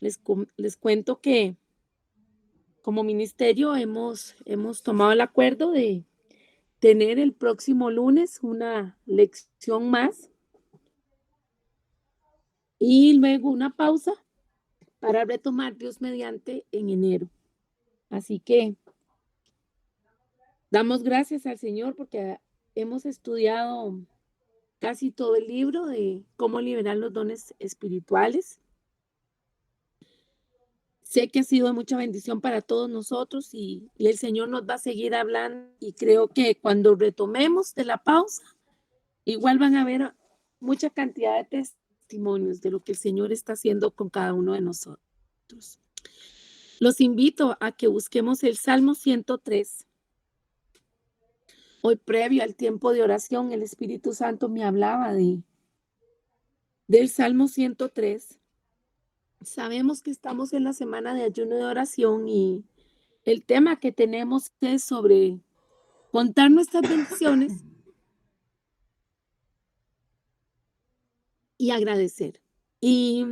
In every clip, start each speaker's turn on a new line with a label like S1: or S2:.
S1: Les cuento que como ministerio hemos tomado el acuerdo de tener el próximo lunes una lección más y luego una pausa para retomar Dios mediante en enero. Así que damos gracias al Señor porque hemos estudiado casi todo el libro de cómo liberar los dones espirituales. Sé que ha sido de mucha bendición para todos nosotros y el Señor nos va a seguir hablando y creo que cuando retomemos de la pausa, igual van a haber mucha cantidad de testimonios de lo que el Señor está haciendo con cada uno de nosotros. Los invito a que busquemos el Salmo 103. Hoy, previo al tiempo de oración, el Espíritu Santo me hablaba del Salmo 103. Sabemos que estamos en la semana de ayuno de oración y el tema que tenemos es sobre contar nuestras bendiciones y agradecer. Y,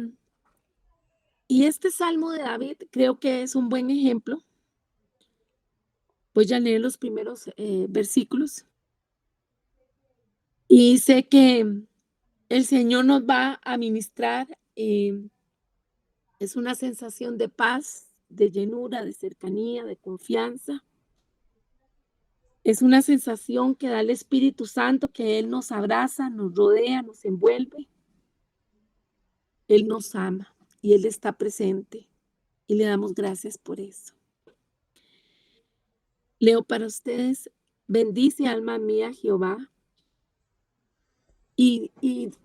S1: y este Salmo de David creo que es un buen ejemplo. Voy a leer los primeros versículos y sé que el Señor nos va a ministrar. Es una sensación de paz, de llenura, de cercanía, de confianza. Es una sensación que da el Espíritu Santo, que Él nos abraza, nos rodea, nos envuelve. Él nos ama y Él está presente y le damos gracias por eso. Leo para ustedes, bendice alma mía Jehová. Y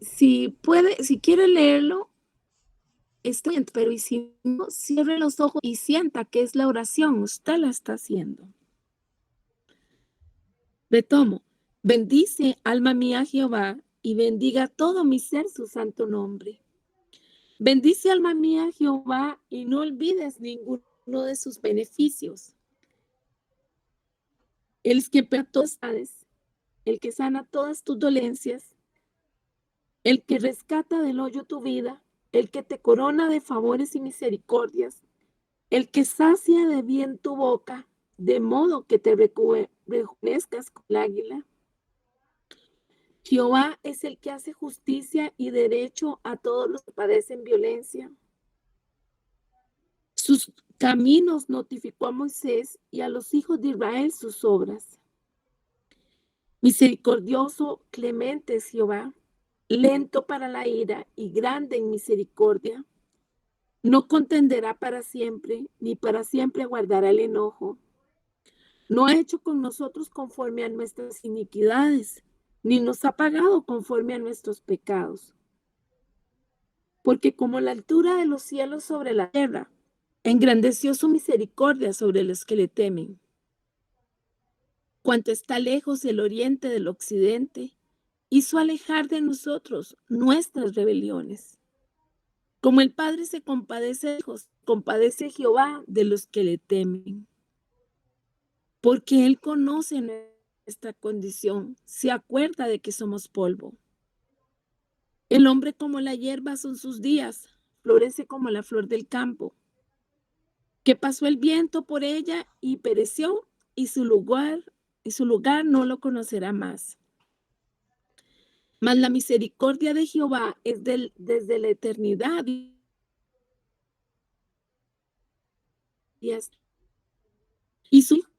S1: si puede, si quiere leerlo, está bien, pero y si no, cierre los ojos y sienta que es la oración, usted la está haciendo. Retomo, bendice alma mía Jehová y bendiga todo mi ser su santo nombre. Bendice alma mía Jehová y no olvides ninguno de sus beneficios. El que perdona todas tus el que sana todas tus dolencias, el que rescata del hoyo tu vida, el que te corona de favores y misericordias, el que sacia de bien tu boca, de modo que te rejuvenezcas con el águila. Jehová es el que hace justicia y derecho a todos los que padecen violencia. Sus caminos notificó a Moisés y a los hijos de Israel sus obras. Misericordioso, clemente es Jehová, lento para la ira y grande en misericordia. No contenderá para siempre, ni para siempre guardará el enojo. No ha hecho con nosotros conforme a nuestras iniquidades, ni nos ha pagado conforme a nuestros pecados. Porque como la altura de los cielos sobre la tierra, engrandeció su misericordia sobre los que le temen. Cuanto está lejos el oriente del occidente, hizo alejar de nosotros nuestras rebeliones. Como el Padre se compadece de hijos, compadece Jehová de los que le temen. Porque Él conoce nuestra condición, se acuerda de que somos polvo. El hombre como la hierba son sus días, florece como la flor del campo. Que pasó el viento por ella y pereció, y su lugar no lo conocerá más. Mas la misericordia de Jehová es desde la eternidad y su hijo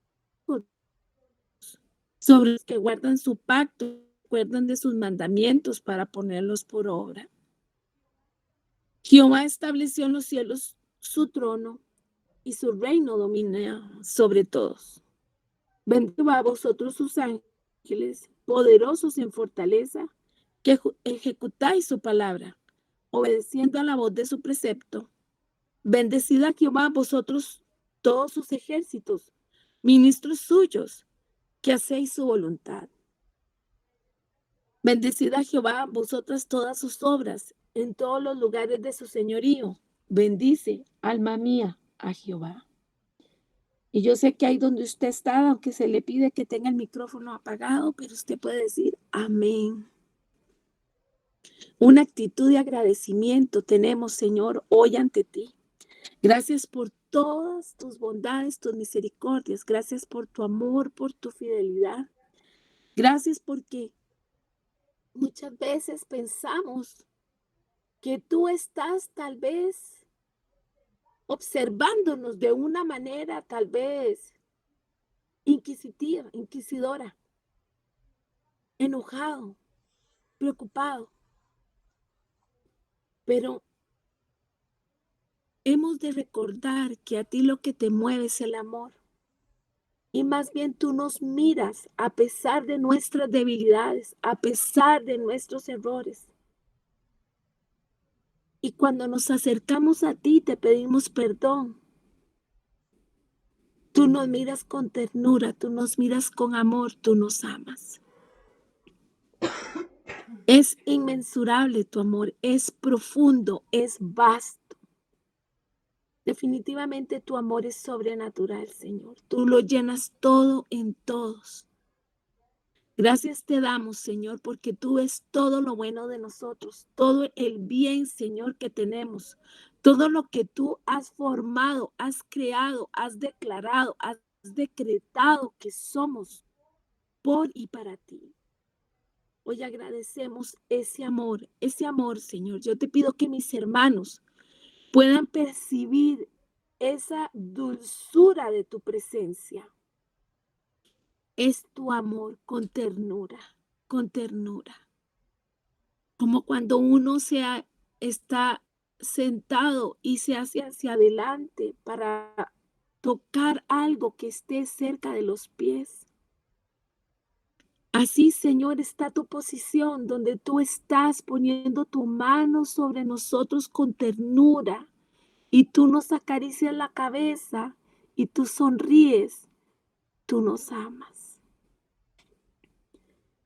S1: sobre los que guardan su pacto, acuerdan de sus mandamientos para ponerlos por obra. Jehová estableció en los cielos su trono y su reino domina sobre todos. Bendito a vosotros sus ángeles, poderosos en fortaleza, que ejecutáis su palabra, obedeciendo a la voz de su precepto. Bendecid a Jehová vosotros todos sus ejércitos, ministros suyos, que hacéis su voluntad. Bendecid a Jehová vosotras todas sus obras, en todos los lugares de su señorío. Bendice, alma mía, a Jehová. Y yo sé que ahí donde usted está, aunque se le pide que tenga el micrófono apagado, pero usted puede decir amén. Una actitud de agradecimiento tenemos, Señor, hoy ante ti. Gracias por todas tus bondades, tus misericordias. Gracias por tu amor, por tu fidelidad. Gracias porque muchas veces pensamos que tú estás tal vez observándonos de una manera tal vez inquisitiva, inquisidora, enojado, preocupado, pero hemos de recordar que a ti lo que te mueve es el amor. Y más bien tú nos miras a pesar de nuestras debilidades, a pesar de nuestros errores. Y cuando nos acercamos a ti, te pedimos perdón. Tú nos miras con ternura, tú nos miras con amor, tú nos amas. Es inmensurable tu amor, es profundo, es vasto. Definitivamente tu amor es sobrenatural, Señor. Tú lo llenas todo en todos. Gracias te damos, Señor, porque tú ves todo lo bueno de nosotros, todo el bien, Señor, que tenemos, todo lo que tú has formado, has creado, has declarado, has decretado que somos por y para ti. Hoy agradecemos ese amor, Señor. Yo te pido que mis hermanos puedan percibir esa dulzura de tu presencia. Es tu amor con ternura, con ternura. Como cuando uno está sentado y se hace hacia adelante para tocar algo que esté cerca de los pies. Así, Señor, está tu posición donde tú estás poniendo tu mano sobre nosotros con ternura y tú nos acaricias la cabeza y tú sonríes, tú nos amas.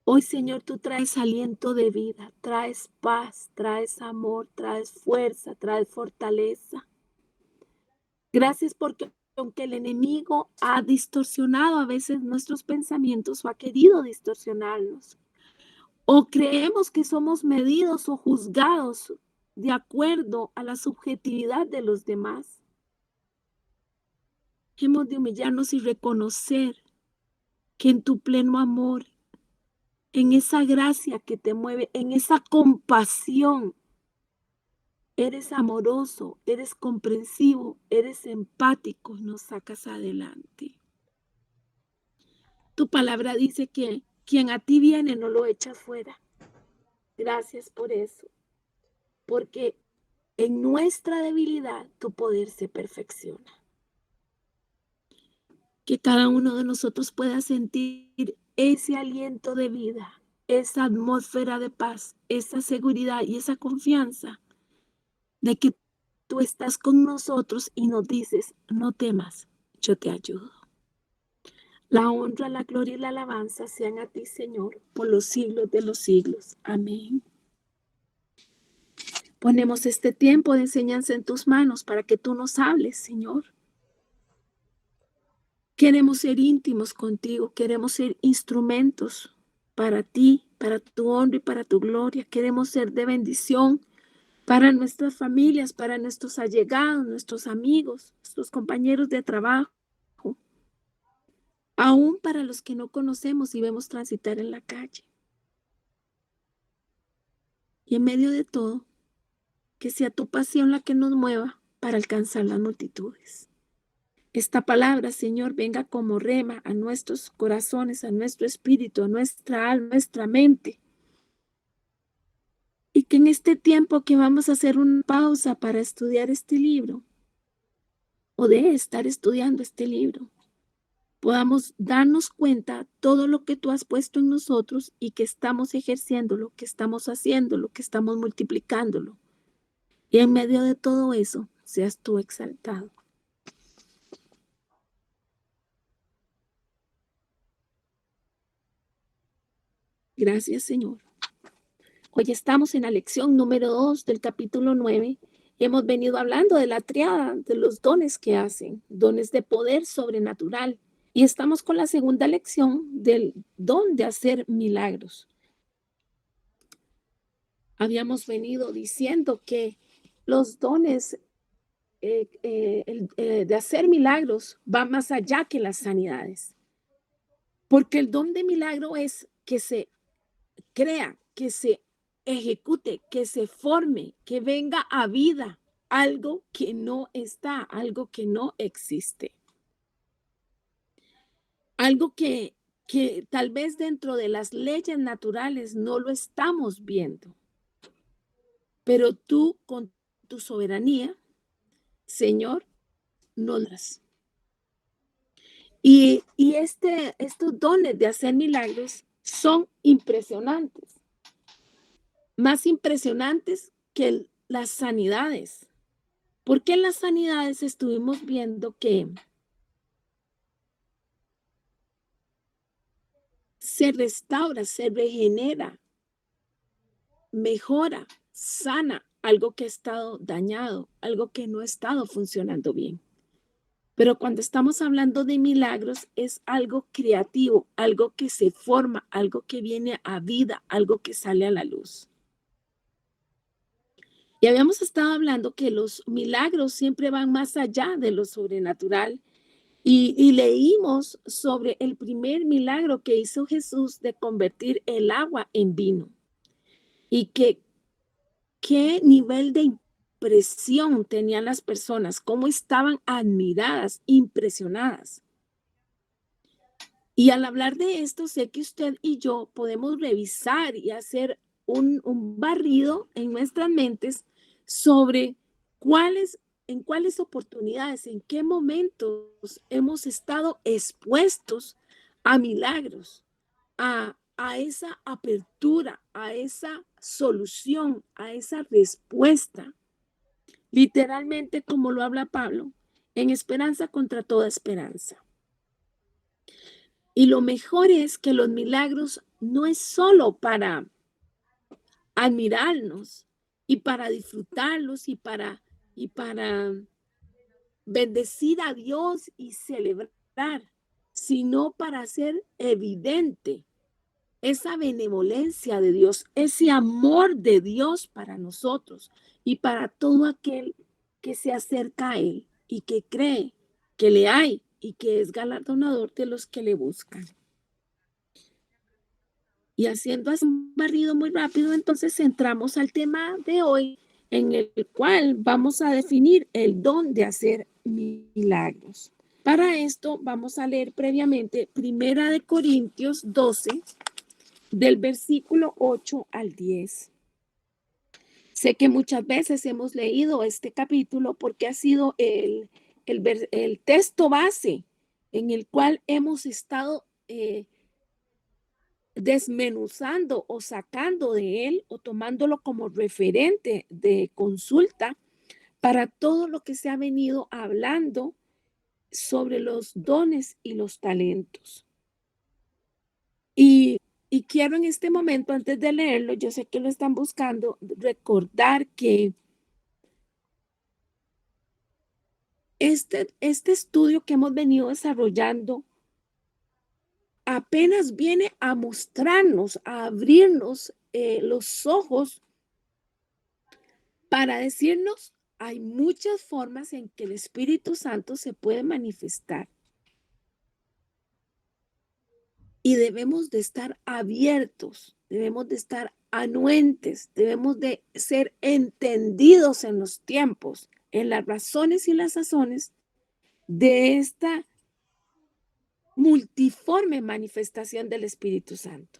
S1: Hoy, Señor, tú traes aliento de vida, traes paz, traes amor, traes fuerza, traes fortaleza. Gracias porque aunque el enemigo ha distorsionado a veces nuestros pensamientos o ha querido distorsionarlos, o creemos que somos medidos o juzgados de acuerdo a la subjetividad de los demás, hemos de humillarnos y reconocer que en tu pleno amor, en esa gracia que te mueve, en esa compasión, eres amoroso, eres comprensivo, eres empático y nos sacas adelante. Tu palabra dice que quien a ti viene no lo echa fuera. Gracias por eso, porque en nuestra debilidad tu poder se perfecciona. Que cada uno de nosotros pueda sentir ese aliento de vida, esa atmósfera de paz, esa seguridad y esa confianza de que tú estás con nosotros y nos dices, no temas, yo te ayudo. La honra, la gloria y la alabanza sean a ti, Señor, por los siglos de los siglos. Amén. Ponemos este tiempo de enseñanza en tus manos para que tú nos hables, Señor. Queremos ser íntimos contigo, queremos ser instrumentos para ti, para tu honra y para tu gloria. Queremos ser de bendición para nuestras familias, para nuestros allegados, nuestros amigos, nuestros compañeros de trabajo, aún para los que no conocemos y vemos transitar en la calle. Y en medio de todo, que sea tu pasión la que nos mueva para alcanzar las multitudes. Esta palabra, Señor, venga como rema a nuestros corazones, a nuestro espíritu, a nuestra alma, a nuestra mente. Y que en este tiempo que vamos a hacer una pausa para estudiar este libro, o de estar estudiando este libro, podamos darnos cuenta todo lo que tú has puesto en nosotros y que estamos ejerciendo, lo que estamos haciendo, lo que estamos multiplicándolo. Y en medio de todo eso, seas tú exaltado. Gracias, Señor. Hoy estamos en la lección número 2 del capítulo 9 y hemos venido hablando de la triada de los dones que hacen, dones de poder sobrenatural. Y estamos con la segunda lección del don de hacer milagros. Habíamos venido diciendo que los dones de hacer milagros va más allá que las sanidades, porque el don de milagro es que se crea, que se ejecute, que se forme, que venga a vida algo que no está, algo que no existe, algo que tal vez dentro de las leyes naturales no lo estamos viendo, pero tú con tu soberanía, Señor, nos das. Estos dones de hacer milagros son impresionantes, más impresionantes que las sanidades, porque en las sanidades estuvimos viendo que se restaura, se regenera, mejora, sana algo que ha estado dañado, algo que no ha estado funcionando bien. Pero cuando estamos hablando de milagros es algo creativo, algo que se forma, algo que viene a vida, algo que sale a la luz. Y habíamos estado hablando que los milagros siempre van más allá de lo sobrenatural y leímos sobre el primer milagro que hizo Jesús de convertir el agua en vino y que qué nivel de impresión tenían las personas, cómo estaban admiradas, impresionadas. Y al hablar de esto, sé que usted y yo podemos revisar y hacer un barrido en nuestras mentes sobre en cuáles oportunidades, en qué momentos hemos estado expuestos a milagros, a esa apertura, a esa solución, a esa respuesta. Literalmente, como lo habla Pablo, en esperanza contra toda esperanza. Y lo mejor es que los milagros no es solo para admirarnos y para disfrutarlos y para bendecir a Dios y celebrar, sino para hacer evidente esa benevolencia de Dios, ese amor de Dios para nosotros y para todo aquel que se acerca a Él y que cree que le hay y que es galardonador de los que le buscan. Y haciendo así un barrido muy rápido, entonces entramos al tema de hoy, en el cual vamos a definir el don de hacer milagros. Para esto vamos a leer previamente Primera de Corintios 12, del versículo 8 al 10. Sé que muchas veces hemos leído este capítulo porque ha sido el texto base en el cual hemos estado desmenuzando o sacando de él o tomándolo como referente de consulta para todo lo que se ha venido hablando sobre los dones y los talentos. Y quiero en este momento, antes de leerlo, yo sé que lo están buscando, recordar que este estudio que hemos venido desarrollando apenas viene a mostrarnos, a abrirnos los ojos para decirnos, hay muchas formas en que el Espíritu Santo se puede manifestar y debemos de estar abiertos, debemos de estar anuentes, debemos de ser entendidos en los tiempos, en las razones y las sazones de esta multiforme manifestación del Espíritu Santo.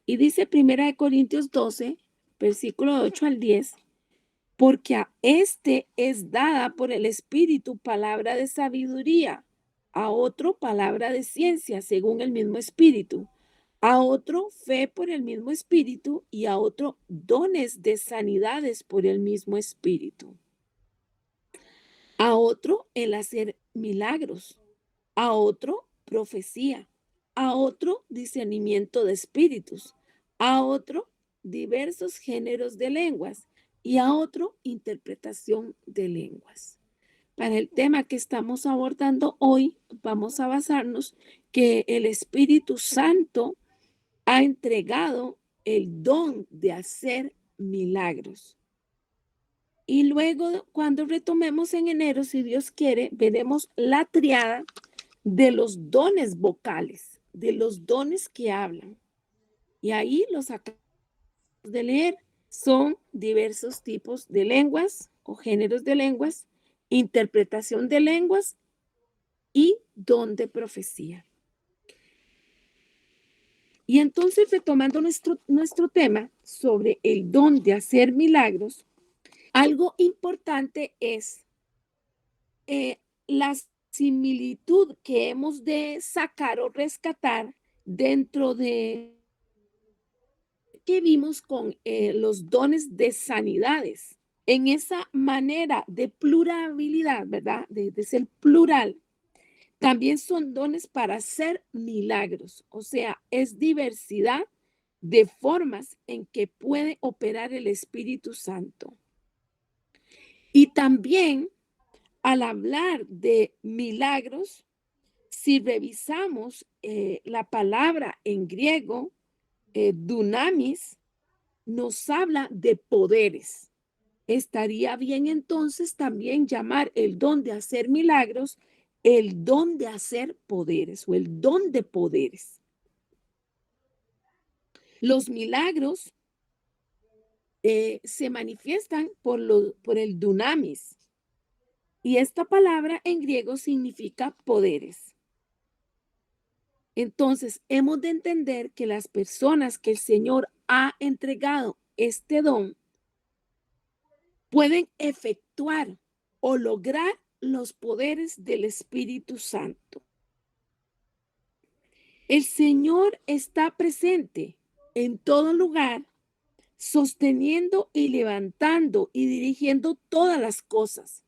S1: Y dice 1 Corintios 12, versículo 8 al 10, porque a este es dada por el Espíritu palabra de sabiduría, a otro palabra de ciencia según el mismo Espíritu, a otro fe por el mismo Espíritu y a otro dones de sanidades por el mismo Espíritu, a otro el hacer milagros, a otro profecía, a otro discernimiento de espíritus, a otro diversos géneros de lenguas y a otro interpretación de lenguas. Para el tema que estamos abordando hoy, vamos a basarnos que el Espíritu Santo ha entregado el don de hacer milagros. Y luego, cuando retomemos en enero, si Dios quiere, veremos la triada de los dones vocales, de los dones que hablan. Y ahí los acabamos de leer. Son diversos tipos de lenguas o géneros de lenguas, interpretación de lenguas y don de profecía. Y entonces, retomando nuestro tema sobre el don de hacer milagros, algo importante es la similitud que hemos de sacar o rescatar dentro de que vimos con los dones de sanidades. En esa manera de pluralidad, ¿verdad? De ser plural, también son dones para hacer milagros. O sea, es diversidad de formas en que puede operar el Espíritu Santo. Y también al hablar de milagros, si revisamos la palabra en griego, dunamis, nos habla de poderes. Estaría bien entonces también llamar el don de hacer milagros el don de hacer poderes o el don de poderes. Los milagros se manifiestan por el dunamis y esta palabra en griego significa poderes. Entonces, hemos de entender que las personas que el Señor ha entregado este don pueden efectuar o lograr los poderes del Espíritu Santo. El Señor está presente en todo lugar, sosteniendo y levantando y dirigiendo todas las cosas.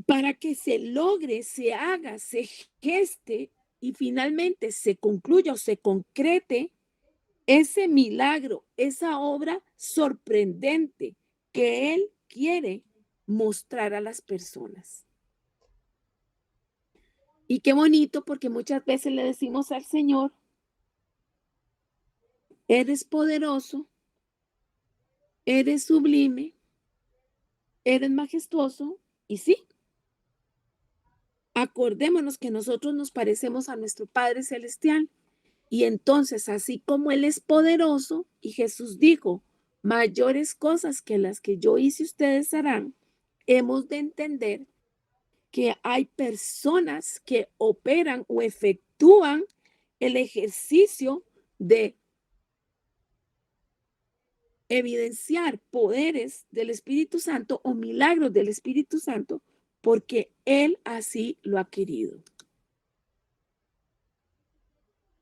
S1: Para que se logre, se haga, se geste y finalmente se concluya o se concrete ese milagro, esa obra sorprendente que Él quiere mostrar a las personas. Y qué bonito, porque muchas veces le decimos al Señor, eres poderoso, eres sublime, eres majestuoso, y sí, acordémonos que nosotros nos parecemos a nuestro Padre Celestial. Y entonces, así como Él es poderoso, y Jesús dijo, mayores cosas que las que yo hice ustedes harán, hemos de entender que hay personas que operan o efectúan el ejercicio de evidenciar poderes del Espíritu Santo o milagros del Espíritu Santo porque Él así lo ha querido.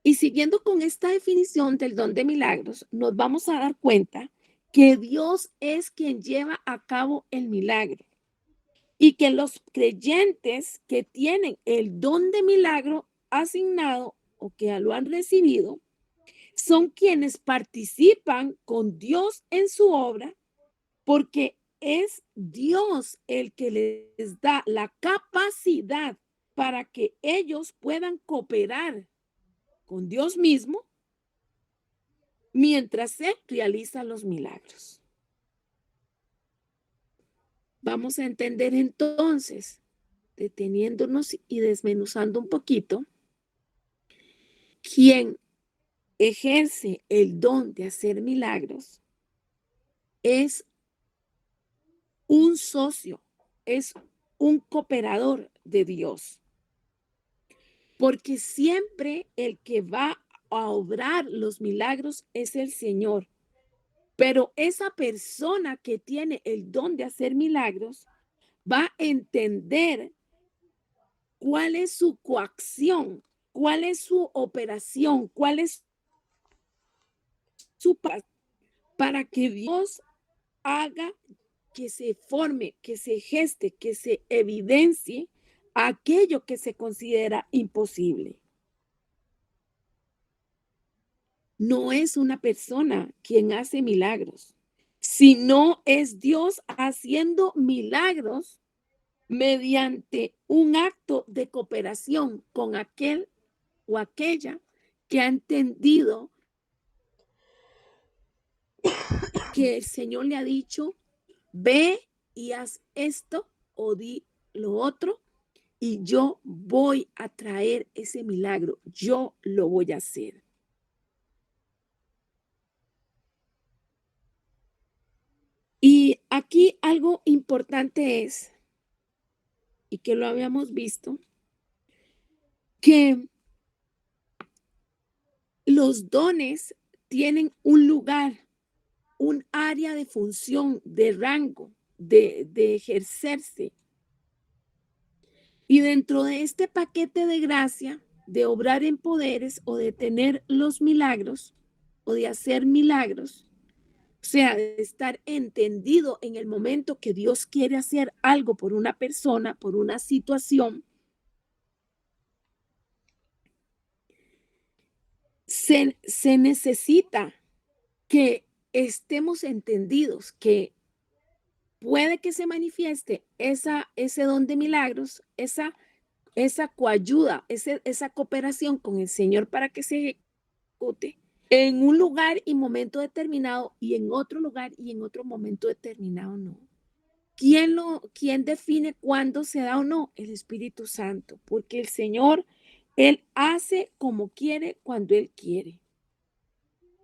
S1: Y siguiendo con esta definición del don de milagros, nos vamos a dar cuenta que Dios es quien lleva a cabo el milagro y que los creyentes que tienen el don de milagro asignado o que lo han recibido son quienes participan con Dios en su obra porque es Dios el que les da la capacidad para que ellos puedan cooperar con Dios mismo mientras se realizan los milagros. Vamos a entender entonces, deteniéndonos y desmenuzando un poquito, quien ejerce el don de hacer milagros es un socio, es un cooperador de Dios. Porque siempre el que va a obrar los milagros es el Señor. Pero esa persona que tiene el don de hacer milagros va a entender cuál es su coacción, cuál es su operación, cuál es su para que Dios haga que se forme, que se geste, que se evidencie aquello que se considera imposible. No es una persona quien hace milagros, sino es Dios haciendo milagros mediante un acto de cooperación con aquel o aquella que ha entendido que el Señor le ha dicho, ve y haz esto o di lo otro, y yo voy a traer ese milagro, yo lo voy a hacer. Y aquí algo importante es, y que lo habíamos visto, que los dones tienen un lugar, un área de función, de rango, de ejercerse. Y dentro de este paquete de gracia, de obrar en poderes o de tener los milagros o de hacer milagros, o sea, de estar entendido en el momento que Dios quiere hacer algo por una persona, por una situación, se necesita que estemos entendidos que puede que se manifieste ese don de milagros, esa coayuda, esa cooperación con el Señor para que se ejecute en un lugar y momento determinado y en otro lugar y en otro momento determinado no. ¿Quién define cuándo se da o no? El Espíritu Santo, porque el Señor, Él hace como quiere, cuando Él quiere.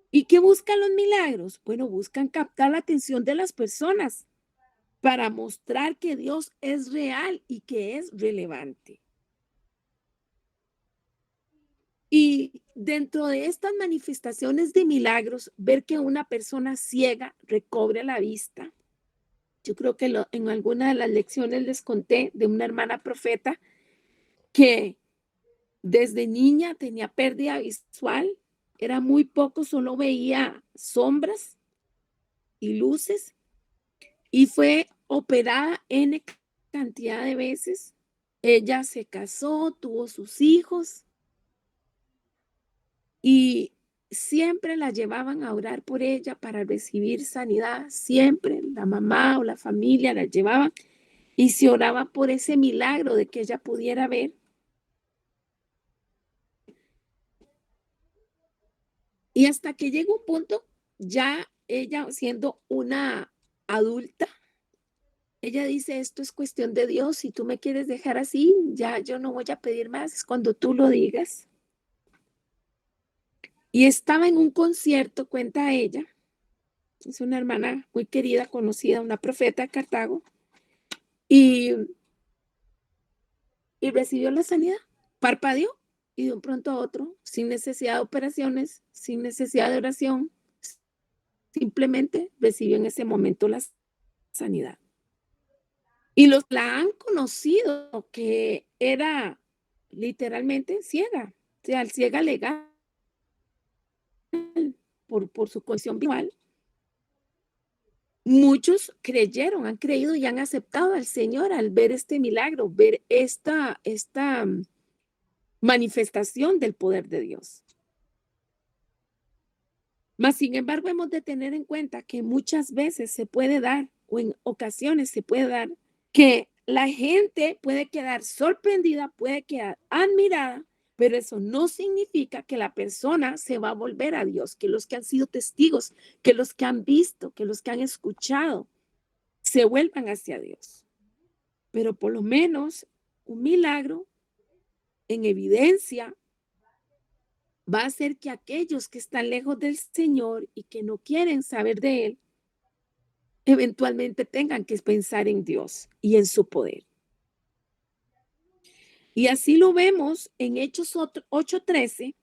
S1: ¿Y qué buscan los milagros? Bueno, buscan captar la atención de las personas para mostrar que Dios es real y que es relevante. Y dentro de estas manifestaciones de milagros, ver que una persona ciega recobre la vista. Yo creo que en alguna de las lecciones les conté de una hermana profeta que desde niña tenía pérdida visual, era muy poco, solo veía sombras y luces y fue operada N cantidad de veces. Ella se casó, tuvo sus hijos y siempre la llevaban a orar por ella para recibir sanidad, siempre la mamá o la familia la llevaban y se oraba por ese milagro de que ella pudiera ver. Y hasta que llegó un punto, ya ella siendo una adulta, ella dice, esto es cuestión de Dios, si tú me quieres dejar así, ya yo no voy a pedir más, es cuando tú lo digas. Y estaba en un concierto, cuenta ella, es una hermana muy querida, conocida, una profeta de Cartago, y, y recibió la sanidad, parpadeó y de un pronto a otro, sin necesidad de operaciones, sin necesidad de oración, simplemente recibió en ese momento la sanidad. Y los la han conocido que era literalmente ciega, o sea, ciega legal por su condición visual. Muchos creyeron, han creído y han aceptado al Señor al ver este milagro, ver esta manifestación del poder de Dios. Mas, sin embargo, hemos de tener en cuenta que muchas veces se puede dar, o en ocasiones se puede dar, que la gente puede quedar sorprendida, puede quedar admirada, pero eso no significa que la persona se va a volver a Dios, que los que han sido testigos, que los que han visto, que los que han escuchado, se vuelvan hacia Dios. Pero por lo menos un milagro en evidencia va a hacer que aquellos que están lejos del Señor y que no quieren saber de Él, eventualmente tengan que pensar en Dios y en su poder. Y así lo vemos en Hechos 8:13,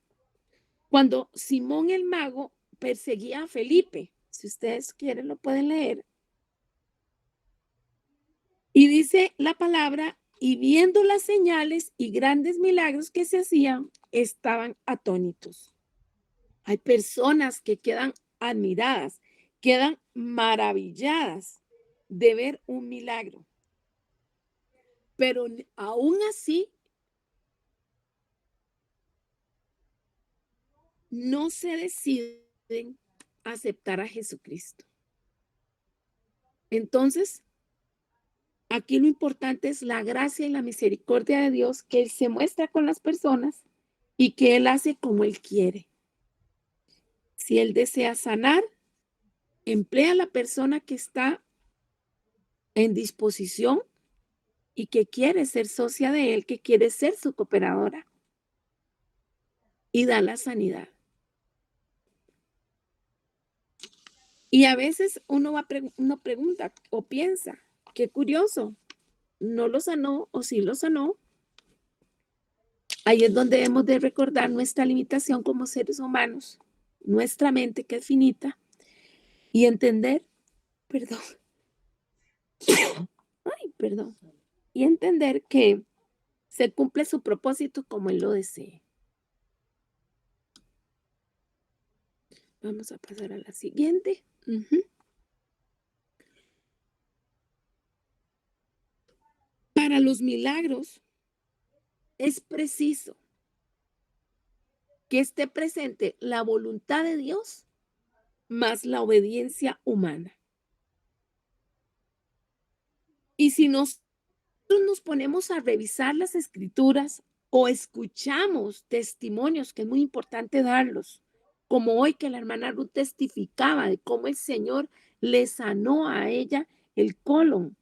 S1: cuando Simón el mago perseguía a Felipe. Si ustedes quieren, lo pueden leer. Y dice la palabra, y viendo las señales y grandes milagros que se hacían, estaban atónitos. Hay personas que quedan admiradas, quedan maravilladas de ver un milagro. Pero aún así, no se deciden a aceptar a Jesucristo. Entonces, aquí lo importante es la gracia y la misericordia de Dios, que Él se muestra con las personas y que Él hace como Él quiere. Si Él desea sanar, emplea a la persona que está en disposición y que quiere ser socia de él, que quiere ser su cooperadora, y da la sanidad. Y a veces uno pregunta o piensa, qué curioso, no lo sanó o sí lo sanó. Ahí es donde debemos de recordar nuestra limitación como seres humanos, nuestra mente que es finita, y entender, perdón, ay, perdón, y entender que se cumple su propósito como él lo desee. Vamos a pasar a la siguiente. Para los milagros es preciso que esté presente la voluntad de Dios más la obediencia humana. Y si nosotros nos ponemos a revisar las escrituras o escuchamos testimonios, que es muy importante darlos, como hoy que la hermana Ruth testificaba de cómo el Señor le sanó a ella el colon,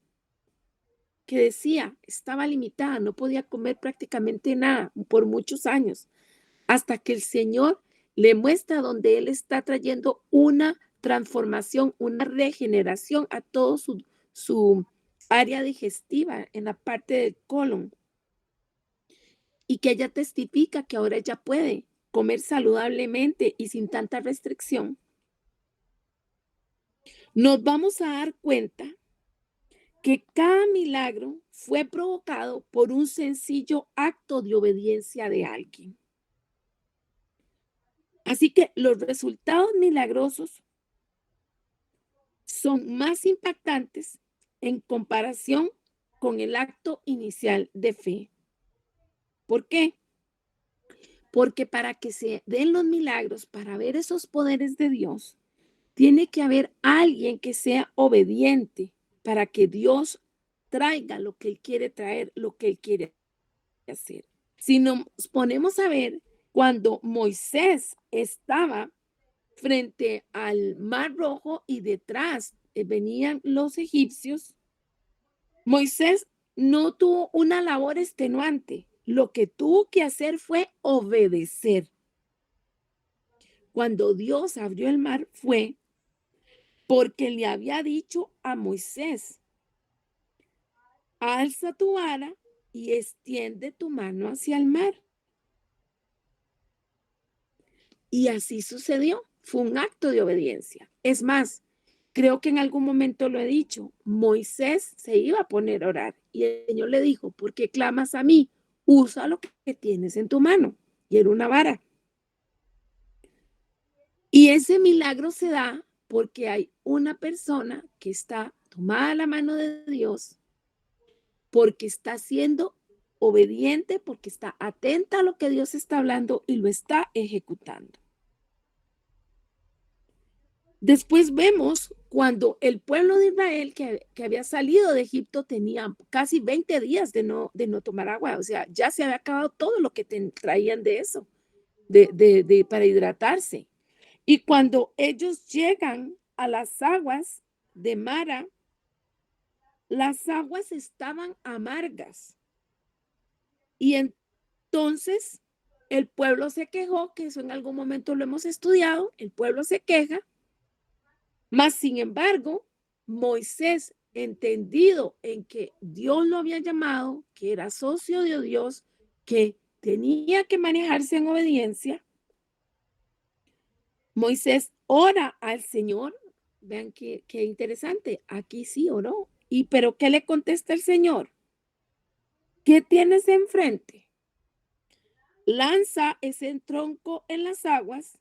S1: que decía, estaba limitada, no podía comer prácticamente nada por muchos años, hasta que el Señor le muestra donde Él está trayendo una transformación, una regeneración a todo su área digestiva en la parte del colon, y que ella testifica que ahora ella puede comer saludablemente y sin tanta restricción. Nos vamos a dar cuenta que cada milagro fue provocado por un sencillo acto de obediencia de alguien. Así que los resultados milagrosos son más impactantes en comparación con el acto inicial de fe. ¿Por qué? Porque para que se den los milagros, para ver esos poderes de Dios, tiene que haber alguien que sea obediente para que Dios traiga lo que Él quiere traer, lo que Él quiere hacer. Si nos ponemos a ver, cuando Moisés estaba frente al Mar Rojo y detrás venían los egipcios, Moisés no tuvo una labor extenuante. Lo que tuvo que hacer fue obedecer. Cuando Dios abrió el mar fue porque le había dicho a Moisés, alza tu vara y extiende tu mano hacia el mar. Y así sucedió. Fue un acto de obediencia. Es más, creo que en algún momento lo he dicho, Moisés se iba a poner a orar y el Señor le dijo, ¿por qué clamas a mí? Usa lo que tienes en tu mano. Y era una vara. Y ese milagro se da porque hay una persona que está tomada a la mano de Dios, porque está siendo obediente, porque está atenta a lo que Dios está hablando y lo está ejecutando. Después vemos cuando el pueblo de Israel que había salido de Egipto tenía casi 20 días de no tomar agua, o sea, ya se había acabado todo lo que traían de eso, para hidratarse. Y cuando ellos llegan a las aguas de Mara, las aguas estaban amargas. Y entonces el pueblo se quejó, que eso en algún momento lo hemos estudiado, el pueblo se queja, mas sin embargo, Moisés, entendido en que Dios lo había llamado, que era socio de Dios, que tenía que manejarse en obediencia, Moisés ora al Señor. Vean qué interesante. Aquí sí oró. Pero ¿qué le contesta el Señor? ¿Qué tienes enfrente? Lanza ese tronco en las aguas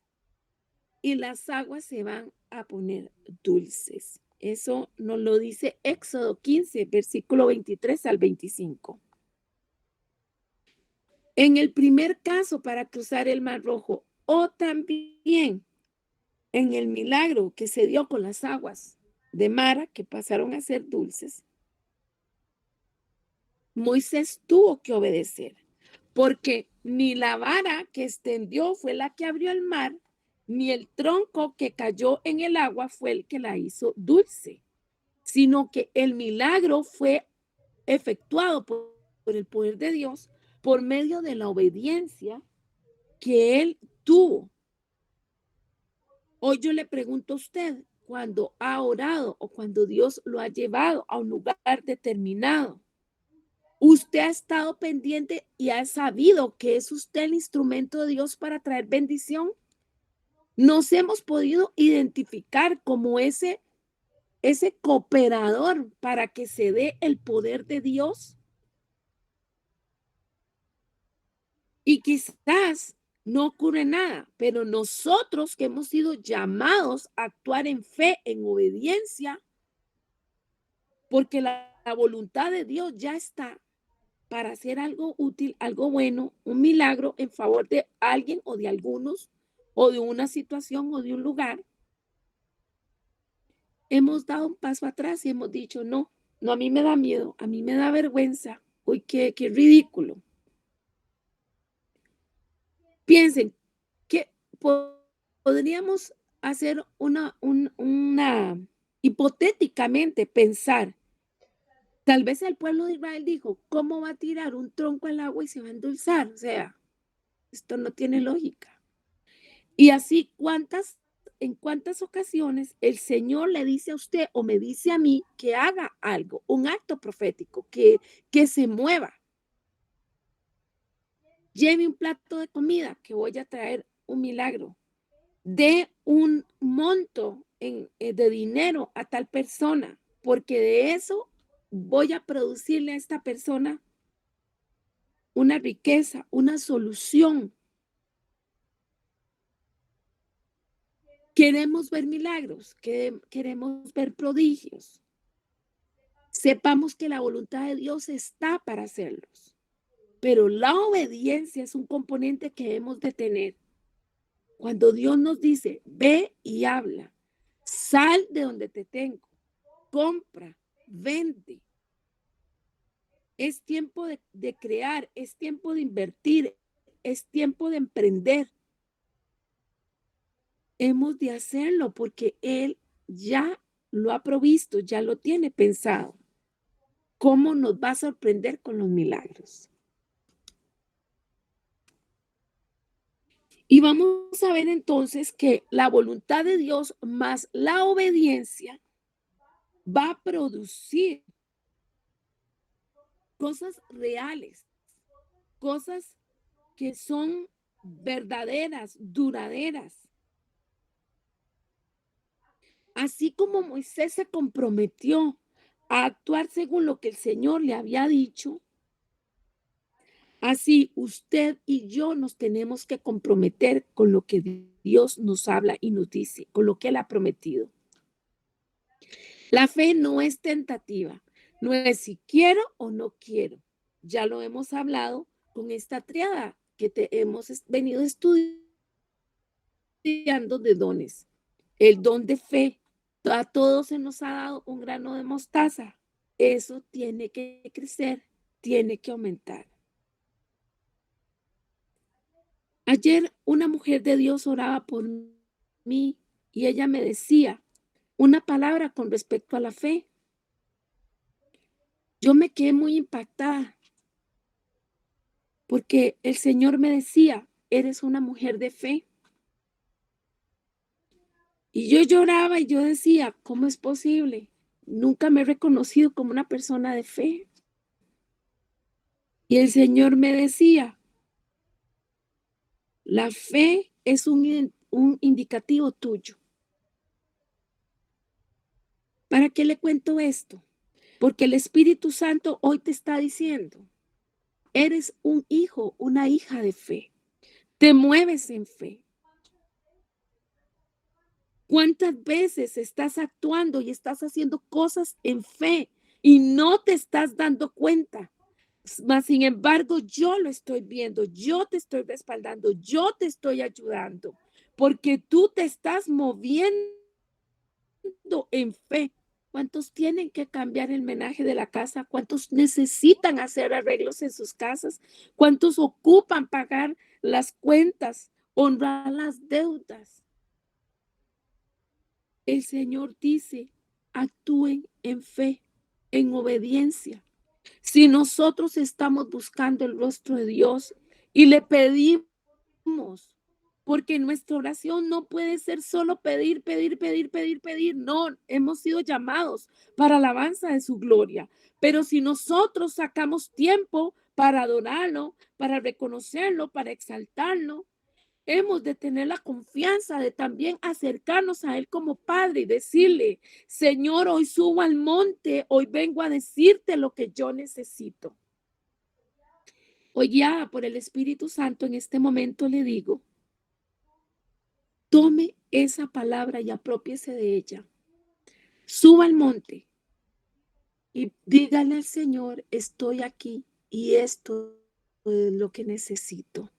S1: y las aguas se van a poner dulces. Eso nos lo dice Éxodo 15, versículo 23 al 25. En el primer caso para cruzar el Mar Rojo, o también en el milagro que se dio con las aguas de Mara, que pasaron a ser dulces, Moisés tuvo que obedecer, porque ni la vara que extendió fue la que abrió el mar, ni el tronco que cayó en el agua fue el que la hizo dulce, sino que el milagro fue efectuado por el poder de Dios por medio de la obediencia que él tuvo. Hoy yo le pregunto a usted, cuando ha orado o cuando Dios lo ha llevado a un lugar determinado, ¿usted ha estado pendiente y ha sabido que es usted el instrumento de Dios para traer bendición? Nos hemos podido identificar como ese cooperador para que se dé el poder de Dios. Y quizás no ocurre nada, pero nosotros que hemos sido llamados a actuar en fe, en obediencia, porque la voluntad de Dios ya está para hacer algo útil, algo bueno, un milagro en favor de alguien o de algunos, o de una situación o de un lugar. Hemos dado un paso atrás y hemos dicho, no, no, a mí me da miedo, a mí me da vergüenza, uy, qué ridículo. Piensen que podríamos hacer una, hipotéticamente pensar, tal vez el pueblo de Israel dijo, ¿cómo va a tirar un tronco al agua y se va a endulzar? O sea, esto no tiene lógica. Y así, en cuántas ocasiones el Señor le dice a usted o me dice a mí que haga algo, un acto profético, que se mueva, lleve un plato de comida, que voy a traer un milagro, dé un monto de dinero a tal persona, porque de eso voy a producirle a esta persona una riqueza, una solución. Queremos ver milagros, queremos ver prodigios. Sepamos que la voluntad de Dios está para hacerlos, pero la obediencia es un componente que hemos de tener. Cuando Dios nos dice, ve y habla, sal de donde te tengo, compra, vende. Es tiempo de crear, es tiempo de invertir, es tiempo de emprender. Hemos de hacerlo porque Él ya lo ha provisto, ya lo tiene pensado. ¿Cómo nos va a sorprender con los milagros? Y vamos a ver entonces que la voluntad de Dios más la obediencia va a producir cosas reales, cosas que son verdaderas, duraderas. Así como Moisés se comprometió a actuar según lo que el Señor le había dicho, así usted y yo nos tenemos que comprometer con lo que Dios nos habla y nos dice, con lo que Él ha prometido. La fe no es tentativa, no es si quiero o no quiero. Ya lo hemos hablado con esta triada que hemos venido estudiando de dones. El don de fe, a todos se nos ha dado un grano de mostaza. Eso tiene que crecer, tiene que aumentar. Ayer una mujer de Dios oraba por mí y ella me decía una palabra con respecto a la fe. Yo me quedé muy impactada porque el Señor me decía, eres una mujer de fe. Y yo lloraba y yo decía, ¿cómo es posible? Nunca me he reconocido como una persona de fe. Y el Señor me decía, la fe es un indicativo tuyo. ¿Para qué le cuento esto? Porque el Espíritu Santo hoy te está diciendo, eres un hijo, una hija de fe. Te mueves en fe. ¿Cuántas veces estás actuando y estás haciendo cosas en fe y no te estás dando cuenta? Mas, sin embargo, yo lo estoy viendo, yo te estoy respaldando, yo te estoy ayudando, porque tú te estás moviendo en fe. ¿Cuántos tienen que cambiar el menaje de la casa? ¿Cuántos necesitan hacer arreglos en sus casas? ¿Cuántos ocupan pagar las cuentas, honrar las deudas? El Señor dice, actúen en fe, en obediencia. Si nosotros estamos buscando el rostro de Dios y le pedimos, porque nuestra oración no puede ser solo pedir, pedir, pedir, pedir, pedir. No, hemos sido llamados para alabanza de su gloria. Pero si nosotros sacamos tiempo para adorarlo, para reconocerlo, para exaltarlo, hemos de tener la confianza de también acercarnos a Él como Padre y decirle, Señor, hoy subo al monte, hoy vengo a decirte lo que yo necesito. Hoy guiada por el Espíritu Santo, en este momento le digo, tome esa palabra y apropiese de ella. Suba al monte y dígale al Señor, estoy aquí y esto es lo que necesito.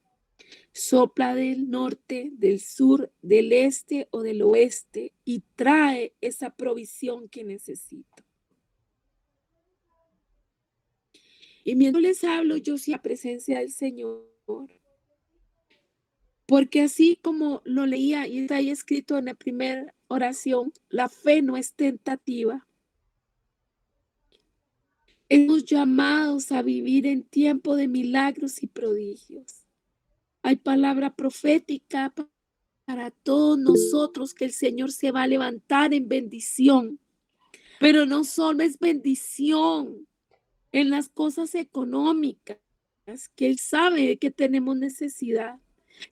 S1: Sopla del norte, del sur, del este o del oeste y trae esa provisión que necesito. Y mientras les hablo, yo sí a presencia del Señor. Porque así como lo leía y está ahí escrito en la primera oración, la fe no es tentativa. Hemos llamados a vivir en tiempo de milagros y prodigios. Hay palabra profética para todos nosotros que el Señor se va a levantar en bendición. Pero no solo es bendición en las cosas económicas, que Él sabe que tenemos necesidad,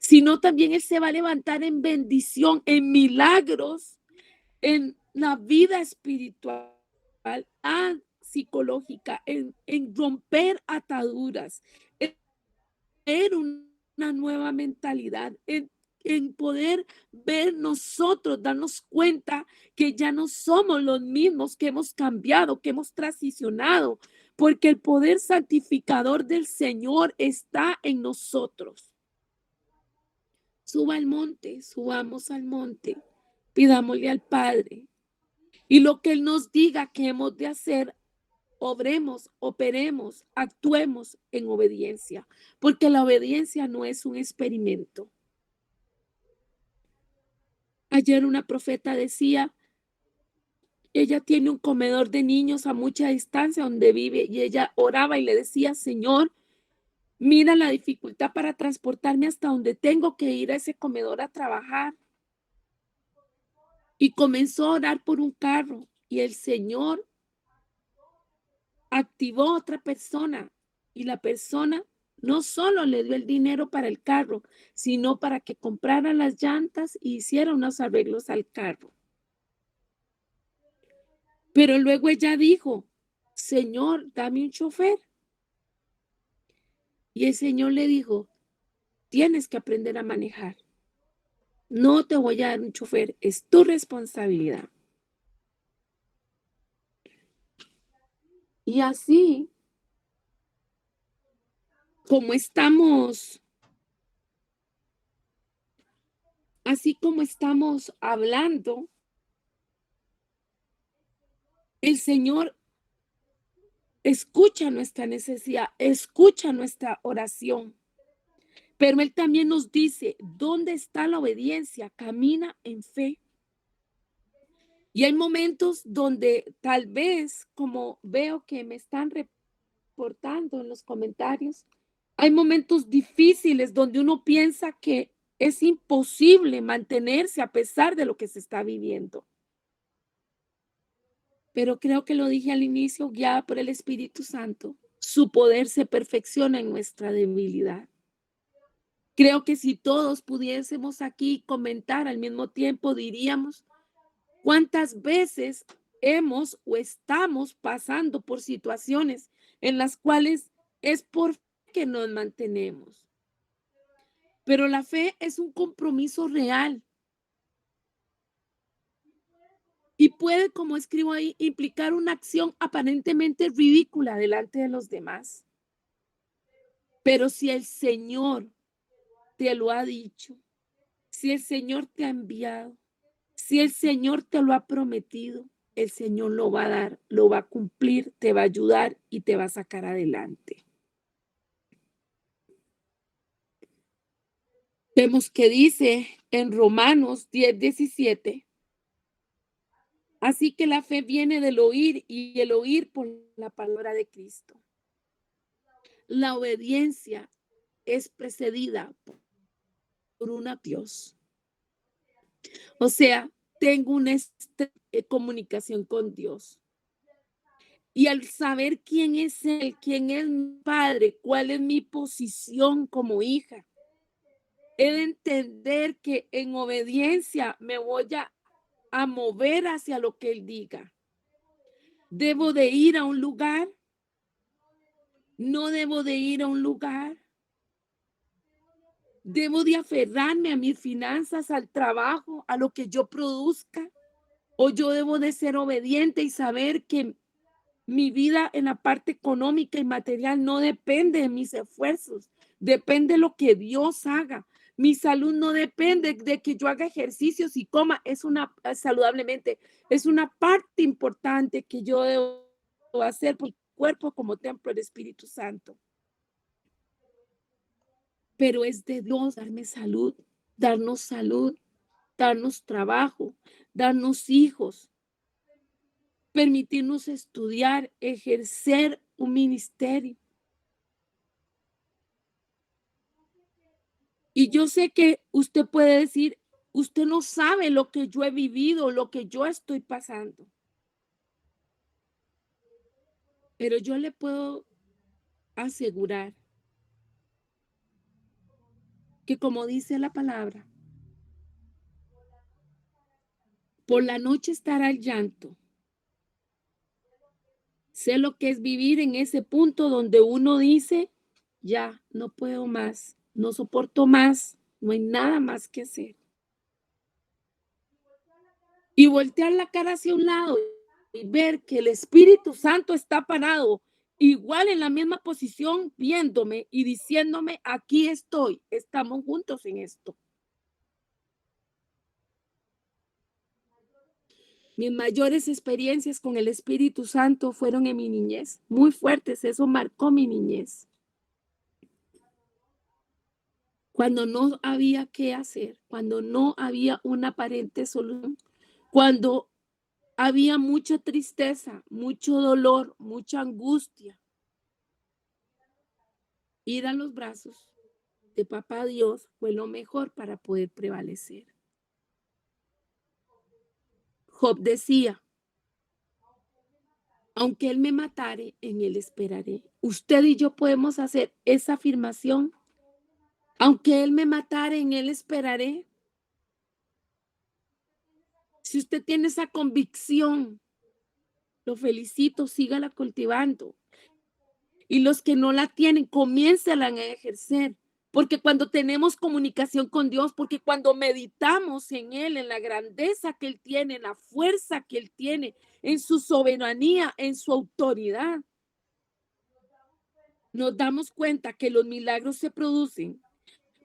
S1: sino también Él se va a levantar en bendición, en milagros, en la vida espiritual, psicológica, en romper ataduras, en tener una nueva mentalidad, en poder ver nosotros, darnos cuenta que ya no somos los mismos, que hemos cambiado, que hemos transicionado, porque el poder santificador del Señor está en nosotros. Suba al monte, subamos al monte, pidámosle al Padre. Y lo que Él nos diga que hemos de hacer, obremos, operemos, actuemos en obediencia, porque la obediencia no es un experimento. Ayer una profeta decía, ella tiene un comedor de niños a mucha distancia donde vive y ella oraba y le decía, Señor, mira la dificultad para transportarme hasta donde tengo que ir a ese comedor a trabajar. Y comenzó a orar por un carro y el Señor activó a otra persona y la persona no solo le dio el dinero para el carro, sino para que comprara las llantas y hiciera unos arreglos al carro. Pero luego ella dijo, Señor, dame un chofer. Y el Señor le dijo, tienes que aprender a manejar. No te voy a dar un chofer, es tu responsabilidad. Y así así como estamos hablando, el Señor escucha nuestra necesidad, escucha nuestra oración. Pero Él también nos dice, ¿dónde está la obediencia? Camina en fe. Y hay momentos donde tal vez, como veo que me están reportando en los comentarios, hay momentos difíciles donde uno piensa que es imposible mantenerse a pesar de lo que se está viviendo. Pero creo que lo dije al inicio, guiada por el Espíritu Santo, su poder se perfecciona en nuestra debilidad. Creo que si todos pudiésemos aquí comentar al mismo tiempo, diríamos cuántas veces hemos o estamos pasando por situaciones en las cuales es por fe que nos mantenemos. Pero la fe es un compromiso real y puede, como escribo ahí, implicar una acción aparentemente ridícula delante de los demás. Pero si el Señor te lo ha dicho, si el Señor te ha enviado, si el Señor te lo ha prometido, el Señor lo va a dar, lo va a cumplir, te va a ayudar y te va a sacar adelante. Vemos que dice en Romanos 10:17, Así que la fe viene del oír y el oír por la palabra de Cristo. La obediencia es precedida por una Dios. O sea, tengo una comunicación con Dios. Y al saber quién es Él, quién es mi Padre, cuál es mi posición como hija, he de entender que en obediencia me voy a mover hacia lo que Él diga. Debo de ir a un lugar, no debo de ir a un lugar. Debo de aferrarme a mis finanzas, al trabajo, a lo que yo produzca, o yo debo de ser obediente y saber que mi vida en la parte económica y material no depende de mis esfuerzos, depende de lo que Dios haga. Mi salud no depende de que yo haga ejercicios y coma, saludablemente, es una parte importante que yo debo hacer por mi cuerpo como templo del Espíritu Santo. Pero es de Dios darnos salud, darnos trabajo, darnos hijos, permitirnos estudiar, ejercer un ministerio. Y yo sé que usted puede decir, usted no sabe lo que yo he vivido, lo que yo estoy pasando. Pero yo le puedo asegurar que como dice la palabra, por la noche estará el llanto. Sé lo que es vivir en ese punto donde uno dice, ya, no puedo más, no soporto más, no hay nada más que hacer. Y voltear la cara hacia un lado y ver que el Espíritu Santo está parado, igual en la misma posición, viéndome y diciéndome, aquí estoy, estamos juntos en esto. Mis mayores experiencias con el Espíritu Santo fueron en mi niñez, muy fuertes, eso marcó mi niñez. Cuando no había qué hacer, cuando no había una aparente solución, cuando había mucha tristeza, mucho dolor, mucha angustia. Ir a los brazos de papá Dios fue lo mejor para poder prevalecer. Job decía, aunque él me matare, en él esperaré. Usted y yo podemos hacer esa afirmación. Aunque él me matare, en él esperaré. Si usted tiene esa convicción, lo felicito, sígala cultivando. Y los que no la tienen, comiénzala a ejercer. Porque cuando tenemos comunicación con Dios, porque cuando meditamos en Él, en la grandeza que Él tiene, en la fuerza que Él tiene, en su soberanía, en su autoridad, nos damos cuenta que los milagros se producen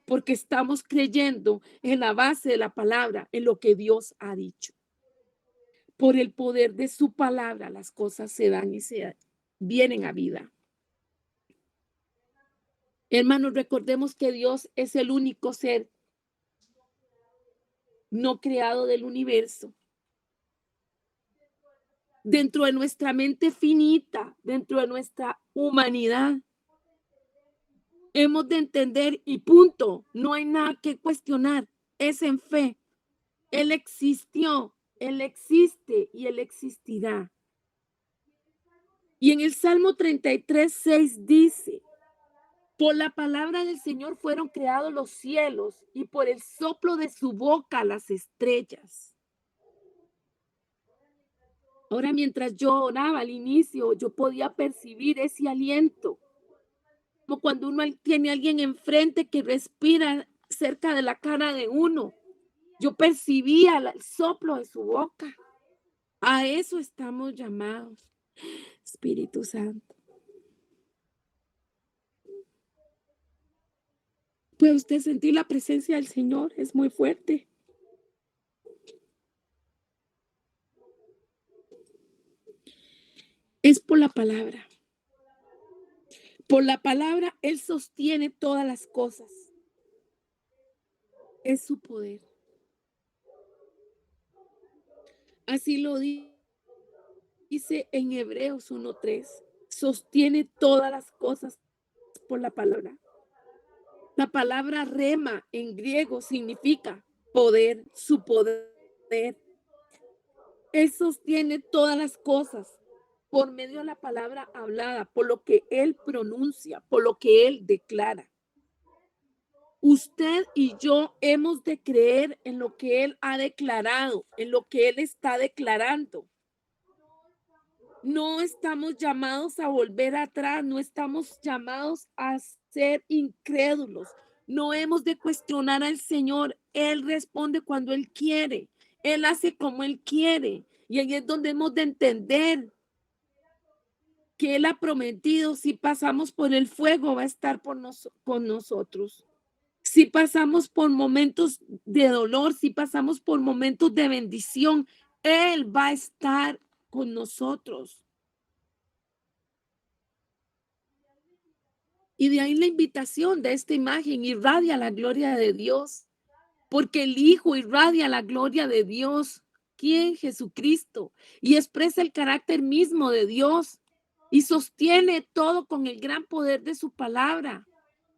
S1: porque estamos creyendo en la base de la palabra, en lo que Dios ha dicho. Por el poder de su palabra, las cosas se dan y vienen a vida. Hermanos, recordemos que Dios es el único ser no creado del universo. Dentro de nuestra mente finita, dentro de nuestra humanidad, hemos de entender y punto. No hay nada que cuestionar. Es en fe. Él existió, Él existe y Él existirá. Y en el Salmo 33:6 dice, por la palabra del Señor fueron creados los cielos y por el soplo de su boca las estrellas. Ahora, mientras yo oraba al inicio, yo podía percibir ese aliento, como cuando uno tiene a alguien enfrente que respira cerca de la cara de uno. Yo percibía el soplo de su boca. A eso estamos llamados, Espíritu Santo. ¿Puede usted sentir la presencia del Señor? Es muy fuerte. Es por la palabra. Por la palabra, Él sostiene todas las cosas. Es su poder. Así lo dice Dice en Hebreos 1:3, sostiene todas las cosas por la palabra. La palabra rema en griego significa poder, su poder. Él sostiene todas las cosas por medio de la palabra hablada, por lo que Él pronuncia, por lo que Él declara. Usted y yo hemos de creer en lo que Él ha declarado, en lo que Él está declarando. No estamos llamados a volver atrás, no estamos llamados a ser incrédulos. No hemos de cuestionar al Señor. Él responde cuando Él quiere. Él hace como Él quiere. Y ahí es donde hemos de entender que Él ha prometido, si pasamos por el fuego, va a estar con nosotros. Si pasamos por momentos de dolor, si pasamos por momentos de bendición, Él va a estar con nosotros. Y de ahí la invitación de esta imagen: irradia la gloria de Dios, porque el Hijo irradia la gloria de Dios, ¿quién? Jesucristo, y expresa el carácter mismo de Dios y sostiene todo con el gran poder de su palabra.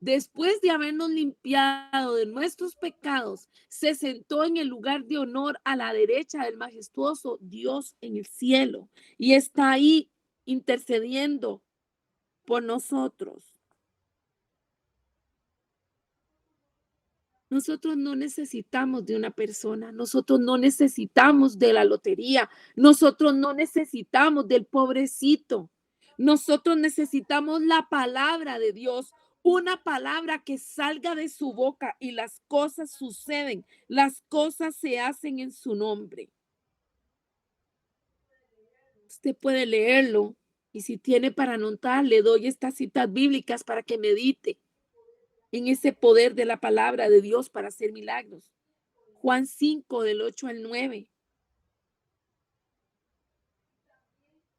S1: Después de habernos limpiado de nuestros pecados, se sentó en el lugar de honor a la derecha del majestuoso Dios en el cielo y está ahí intercediendo por nosotros. Nosotros no necesitamos de una persona, nosotros no necesitamos de la lotería, nosotros no necesitamos del pobrecito, nosotros necesitamos la palabra de Dios, una palabra que salga de su boca y las cosas suceden, las cosas se hacen en su nombre. Usted puede leerlo y si tiene para anotar, le doy estas citas bíblicas para que medite en ese poder de la palabra de Dios para hacer milagros. Juan 5, del 8 al 9.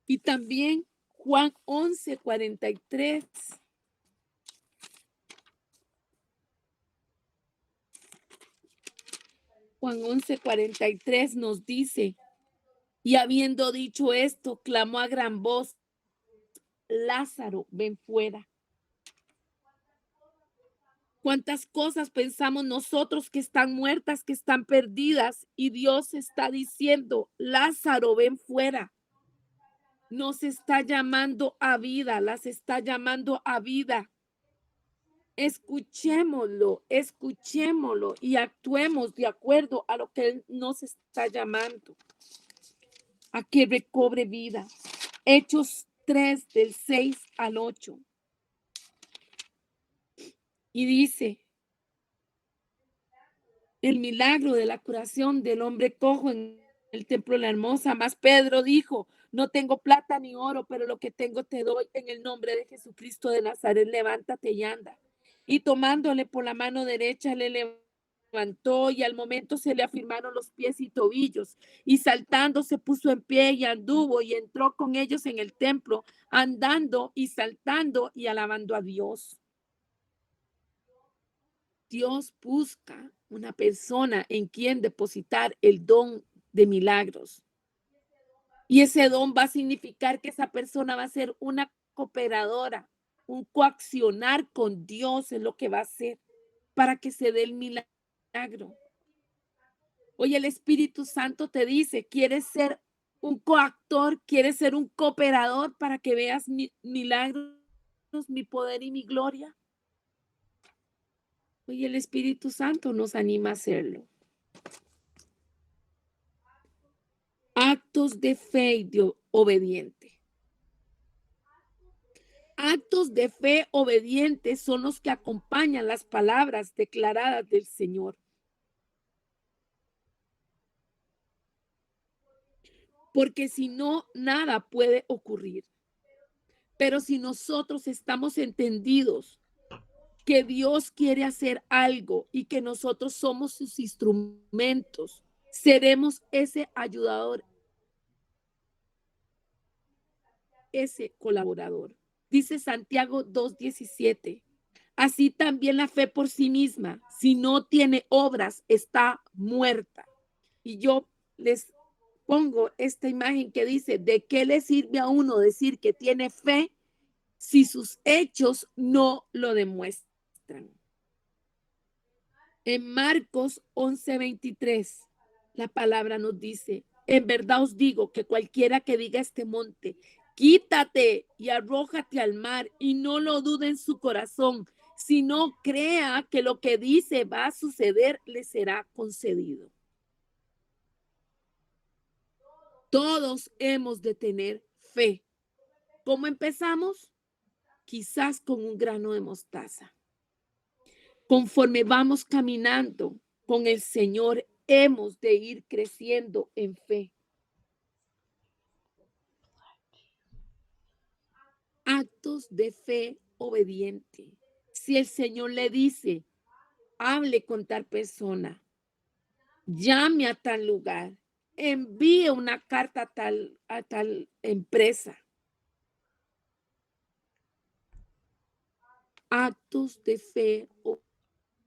S1: Y también Juan 11, 43. Juan 11, 43 nos dice, y habiendo dicho esto, clamó a gran voz, Lázaro, ven fuera. ¿Cuántas cosas pensamos nosotros que están muertas, que están perdidas? Y Dios está diciendo, Lázaro, ven fuera. Nos está llamando a vida, las está llamando a vida. Escuchémoslo y actuemos de acuerdo a lo que Él nos está llamando, a que recobre vida. Hechos 3, del 6 al 8. Y dice, el milagro de la curación del hombre cojo en el templo de la hermosa. Mas Pedro dijo, no tengo plata ni oro, pero lo que tengo te doy en el nombre de Jesucristo de Nazaret, levántate y anda. Y tomándole por la mano derecha, le levantó y al momento se le afirmaron los pies y tobillos. Y saltando se puso en pie y anduvo y entró con ellos en el templo, andando y saltando y alabando a Dios. Dios busca una persona en quien depositar el don de milagros. Y ese don va a significar que esa persona va a ser una cooperadora, un coaccionar con Dios es lo que va a hacer para que se dé el milagro. Hoy el Espíritu Santo te dice, ¿quieres ser un coactor? ¿Quieres ser un cooperador para que veas milagros, mi poder y mi gloria? Hoy el Espíritu Santo nos anima a hacerlo. Actos de fe y de obediente. Actos de fe obedientes son los que acompañan las palabras declaradas del Señor. Porque si no, nada puede ocurrir. Pero si nosotros estamos entendidos que Dios quiere hacer algo y que nosotros somos sus instrumentos, seremos ese ayudador, ese colaborador. Dice Santiago 2:17. Así también la fe por sí misma, si no tiene obras, está muerta. Y yo les pongo esta imagen que dice, ¿de qué le sirve a uno decir que tiene fe si sus hechos no lo demuestran? En Marcos 11:23, la palabra nos dice, en verdad os digo que cualquiera que diga a este monte, quítate y arrójate al mar y no lo dude en su corazón, sino crea que lo que dice va a suceder, le será concedido. Todos hemos de tener fe. ¿Cómo empezamos? Quizás con un grano de mostaza. Conforme vamos caminando con el Señor, hemos de ir creciendo en fe. Actos de fe obediente. Si el Señor le dice, hable con tal persona, llame a tal lugar, envíe una carta a tal empresa. Actos de fe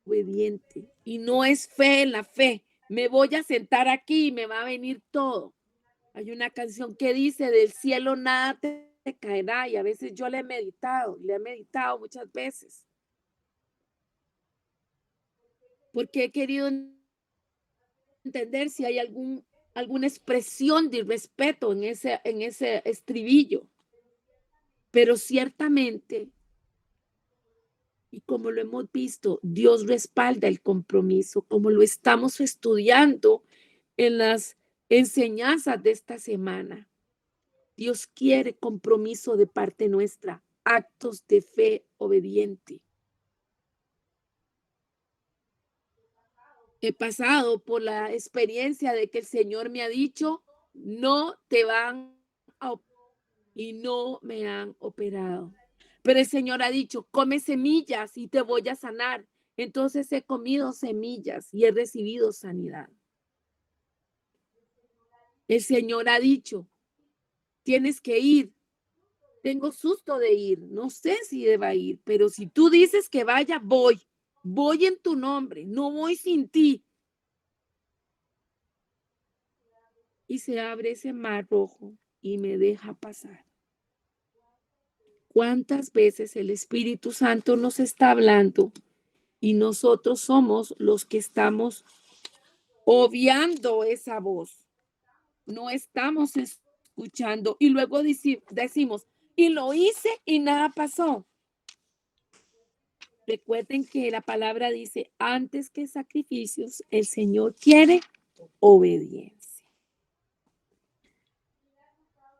S1: obediente. Y no es fe en la fe. Me voy a sentar aquí y me va a venir todo. Hay una canción que dice, del cielo nada te caerá, y a veces yo le he meditado muchas veces, porque he querido entender si hay alguna expresión de respeto en ese estribillo, pero ciertamente, y como lo hemos visto, Dios respalda el compromiso, como lo estamos estudiando en las enseñanzas de esta semana. Dios quiere compromiso de parte nuestra, actos de fe obediente. He pasado por la experiencia de que el Señor me ha dicho, no te van a y no me han operado. Pero el Señor ha dicho, come semillas y te voy a sanar. Entonces he comido semillas y he recibido sanidad. El Señor ha dicho, tienes que ir. Tengo susto de ir, no sé si deba ir, pero si tú dices que vaya, voy. Voy en tu nombre, no voy sin ti. Y se abre ese mar rojo y me deja pasar. ¿Cuántas veces el Espíritu Santo nos está hablando y nosotros somos los que estamos obviando esa voz? No estamos escuchando y luego decimos, y lo hice y nada pasó. Recuerden que la palabra dice, antes que sacrificios, el Señor quiere obediencia.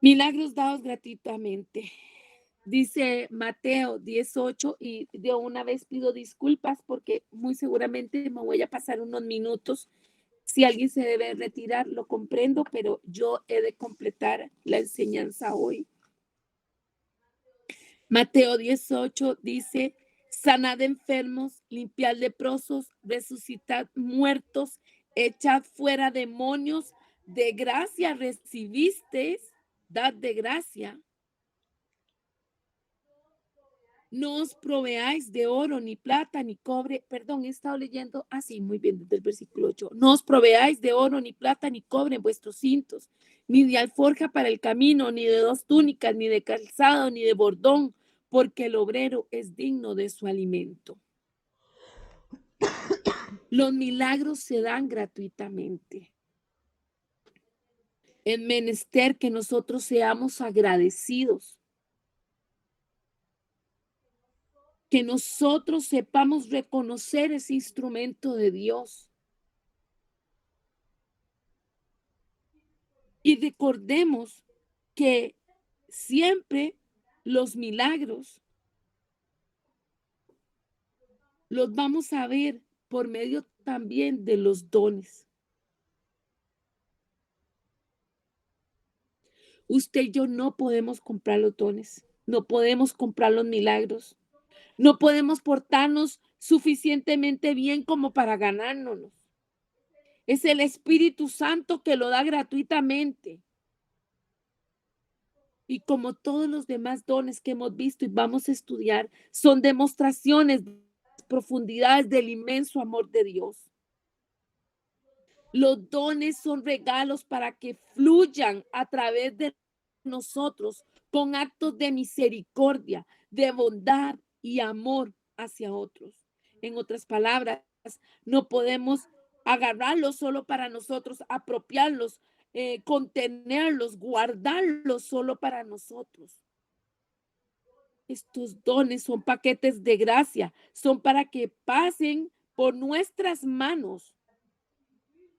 S1: Milagros dados gratuitamente. Dice Mateo 18, y de una vez pido disculpas porque muy seguramente me voy a pasar unos minutos. Si alguien se debe retirar, lo comprendo, pero yo he de completar la enseñanza hoy. Mateo 18 dice, sanad enfermos, limpiad leprosos, resucitad muertos, echad fuera demonios, de gracia recibisteis, dad de gracia. No os proveáis de oro, ni plata, ni cobre. Perdón, he estado leyendo así, muy bien, desde el versículo 8. No os proveáis de oro, ni plata, ni cobre en vuestros cintos, ni de alforja para el camino, ni de dos túnicas, ni de calzado, ni de bordón, porque el obrero es digno de su alimento. Los milagros se dan gratuitamente. Es menester que nosotros seamos agradecidos, que nosotros sepamos reconocer ese instrumento de Dios. Y recordemos que siempre los milagros los vamos a ver por medio también de los dones. Usted y yo no podemos comprar los dones, no podemos comprar los milagros, no podemos portarnos suficientemente bien como para ganárnoslos. Es el Espíritu Santo que lo da gratuitamente. Y como todos los demás dones que hemos visto y vamos a estudiar, son demostraciones de profundidades del inmenso amor de Dios. Los dones son regalos para que fluyan a través de nosotros con actos de misericordia, de bondad y amor hacia otros. En otras palabras, no podemos agarrarlos solo para nosotros, apropiarlos, contenerlos, guardarlos solo para nosotros. Estos dones son paquetes de gracia, son para que pasen por nuestras manos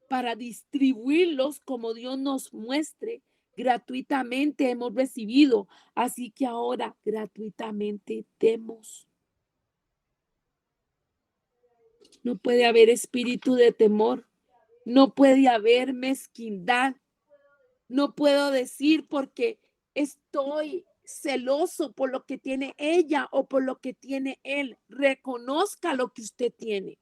S1: para distribuirlos como Dios nos muestre. Gratuitamente hemos recibido, así que ahora gratuitamente demos. No puede haber espíritu de temor, no puede haber mezquindad. No puedo decir porque estoy celoso por lo que tiene ella o por lo que tiene él. Reconozca lo que usted tiene.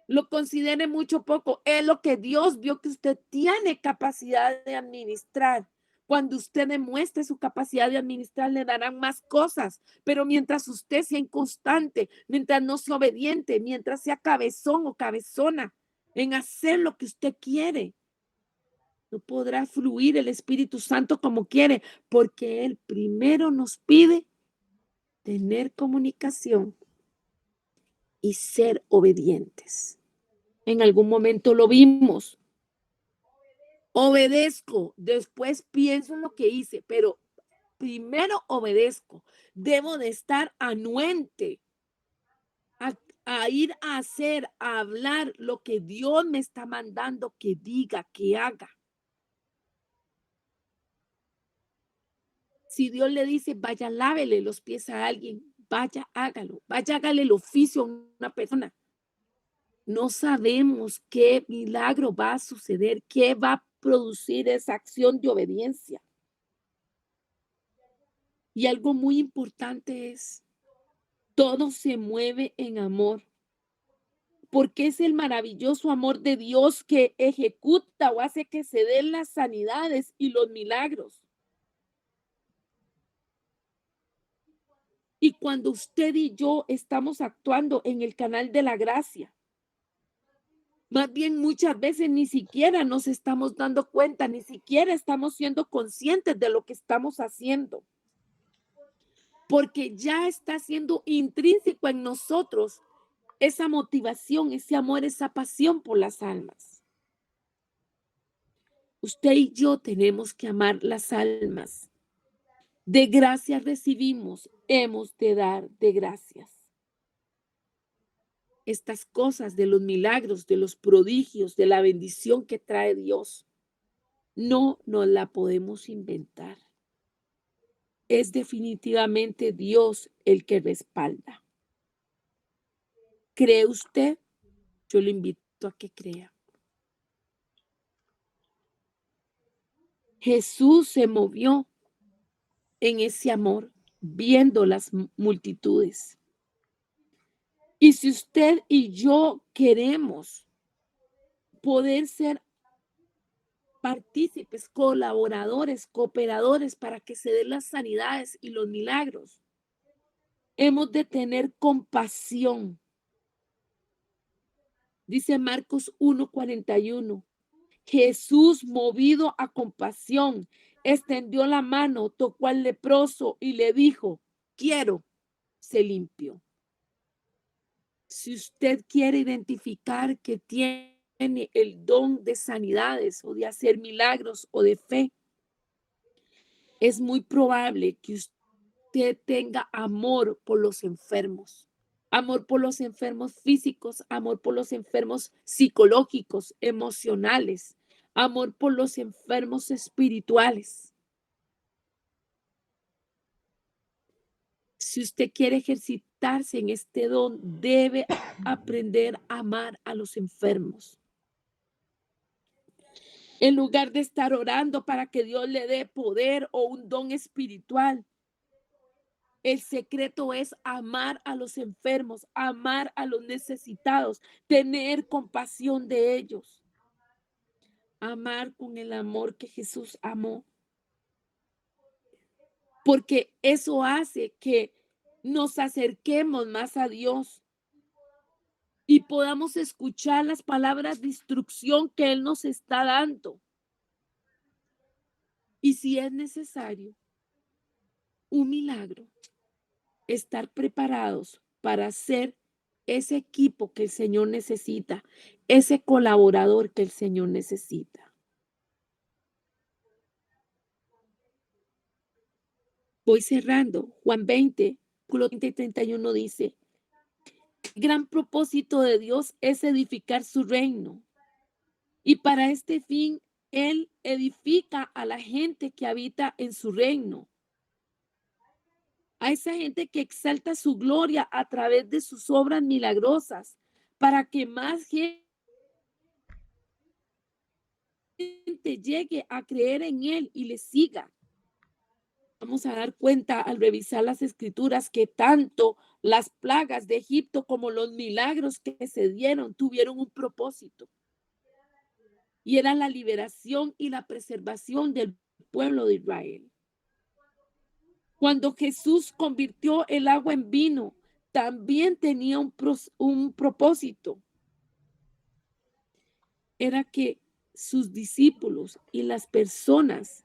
S1: Lo considere mucho poco. Es lo que Dios vio que usted tiene capacidad de administrar. Cuando usted demuestre su capacidad de administrar, le darán más cosas. Pero mientras usted sea inconstante, mientras no sea obediente, mientras sea cabezón o cabezona en hacer lo que usted quiere, no podrá fluir el Espíritu Santo como quiere, porque Él primero nos pide tener comunicación y ser obedientes. En algún momento lo vimos. Obedezco, después pienso en lo que hice, pero primero obedezco. Debo de estar anuente a, a ir a hacer, a hablar lo que Dios me está mandando que diga, que haga. Si Dios le dice, vaya, lávele los pies a alguien, vaya, hágalo, vaya, hágale el oficio a una persona. No sabemos qué milagro va a suceder, qué va a producir esa acción de obediencia. Y algo muy importante es, todo se mueve en amor, porque es el maravilloso amor de Dios que ejecuta o hace que se den las sanidades y los milagros. Y cuando usted y yo estamos actuando en el canal de la gracia, más bien muchas veces ni siquiera nos estamos dando cuenta, ni siquiera estamos siendo conscientes de lo que estamos haciendo, porque ya está siendo intrínseco en nosotros esa motivación, ese amor, esa pasión por las almas. Usted y yo tenemos que amar las almas. De gracia recibimos, hemos de dar de gracias. Estas cosas de los milagros, de los prodigios, de la bendición que trae Dios, no nos la podemos inventar. Es definitivamente Dios el que respalda. ¿Cree usted? Yo le invito a que crea. Jesús se movió en ese amor, viendo las multitudes. Y si usted y yo queremos poder ser partícipes, colaboradores, cooperadores para que se den las sanidades y los milagros, hemos de tener compasión. Dice Marcos 1:41. Jesús, movido a compasión, extendió la mano, tocó al leproso y le dijo, quiero, se limpió. Si usted quiere identificar que tiene el don de sanidades o de hacer milagros o de fe, es muy probable que usted tenga amor por los enfermos. Amor por los enfermos físicos, amor por los enfermos psicológicos, emocionales, amor por los enfermos espirituales. Si usted quiere ejercitarse en este don, debe aprender a amar a los enfermos. En lugar de estar orando para que Dios le dé poder o un don espiritual, el secreto es amar a los enfermos, amar a los necesitados, tener compasión de ellos, amar con el amor que Jesús amó, porque eso hace que nos acerquemos más a Dios. y podamos escuchar las palabras de instrucción que Él nos está dando. Y si es necesario un milagro, estar preparados para ser ese equipo que el Señor necesita, ese colaborador que el Señor necesita. Voy cerrando. Juan 20, versículo 30 y 31 dice: el gran propósito de Dios es edificar su reino. Y para este fin, Él edifica a la gente que habita en su reino, a esa gente que exalta su gloria a través de sus obras milagrosas, para que más gente llegue a creer en Él y le siga. Vamos a dar cuenta al revisar las escrituras que tanto las plagas de Egipto como los milagros que se dieron tuvieron un propósito. Y era la liberación y la preservación del pueblo de Israel. Cuando Jesús convirtió el agua en vino, también tenía un propósito. Era que sus discípulos y las personas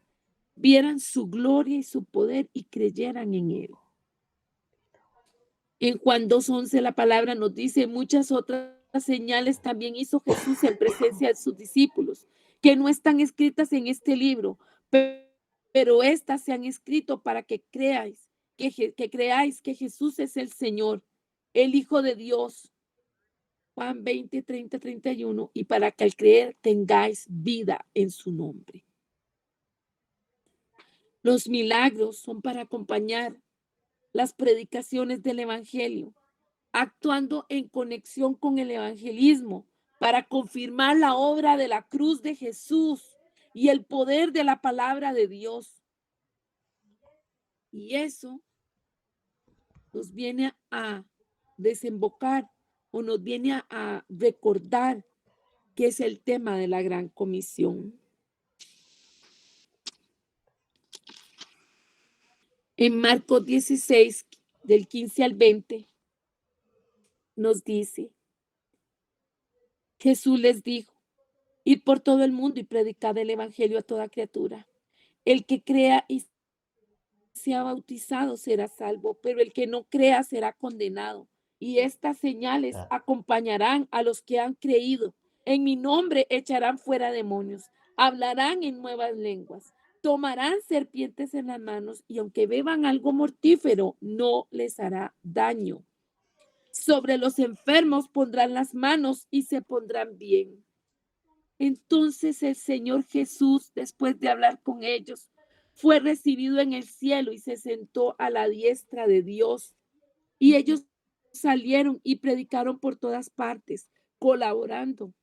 S1: vieran su gloria y su poder y creyeran en Él. En Juan 2:11 la palabra nos dice: muchas otras señales también hizo Jesús en presencia de sus discípulos, que no están escritas en este libro, pero estas se han escrito para que creáis, que creáis que Jesús es el Señor, el Hijo de Dios. Juan 20, 30, 31, y para que al creer tengáis vida en su nombre. Los milagros son para acompañar las predicaciones del Evangelio, actuando en conexión con el evangelismo para confirmar la obra de la cruz de Jesús y el poder de la palabra de Dios. Y eso nos viene a desembocar o nos viene a recordar que es el tema de la gran comisión. En Marcos 16, del 15 al 20, nos dice: Jesús les dijo: id por todo el mundo y predicad el evangelio a toda criatura. El que crea y sea bautizado será salvo, pero el que no crea será condenado. Y estas señales acompañarán a los que han creído. En mi nombre echarán fuera demonios, hablarán en nuevas lenguas, tomarán serpientes en las manos, y aunque beban algo mortífero, no les hará daño. Sobre los enfermos pondrán las manos y se pondrán bien. Entonces el Señor Jesús, después de hablar con ellos, fue recibido en el cielo y se sentó a la diestra de Dios. Y ellos salieron y predicaron por todas partes, colaborando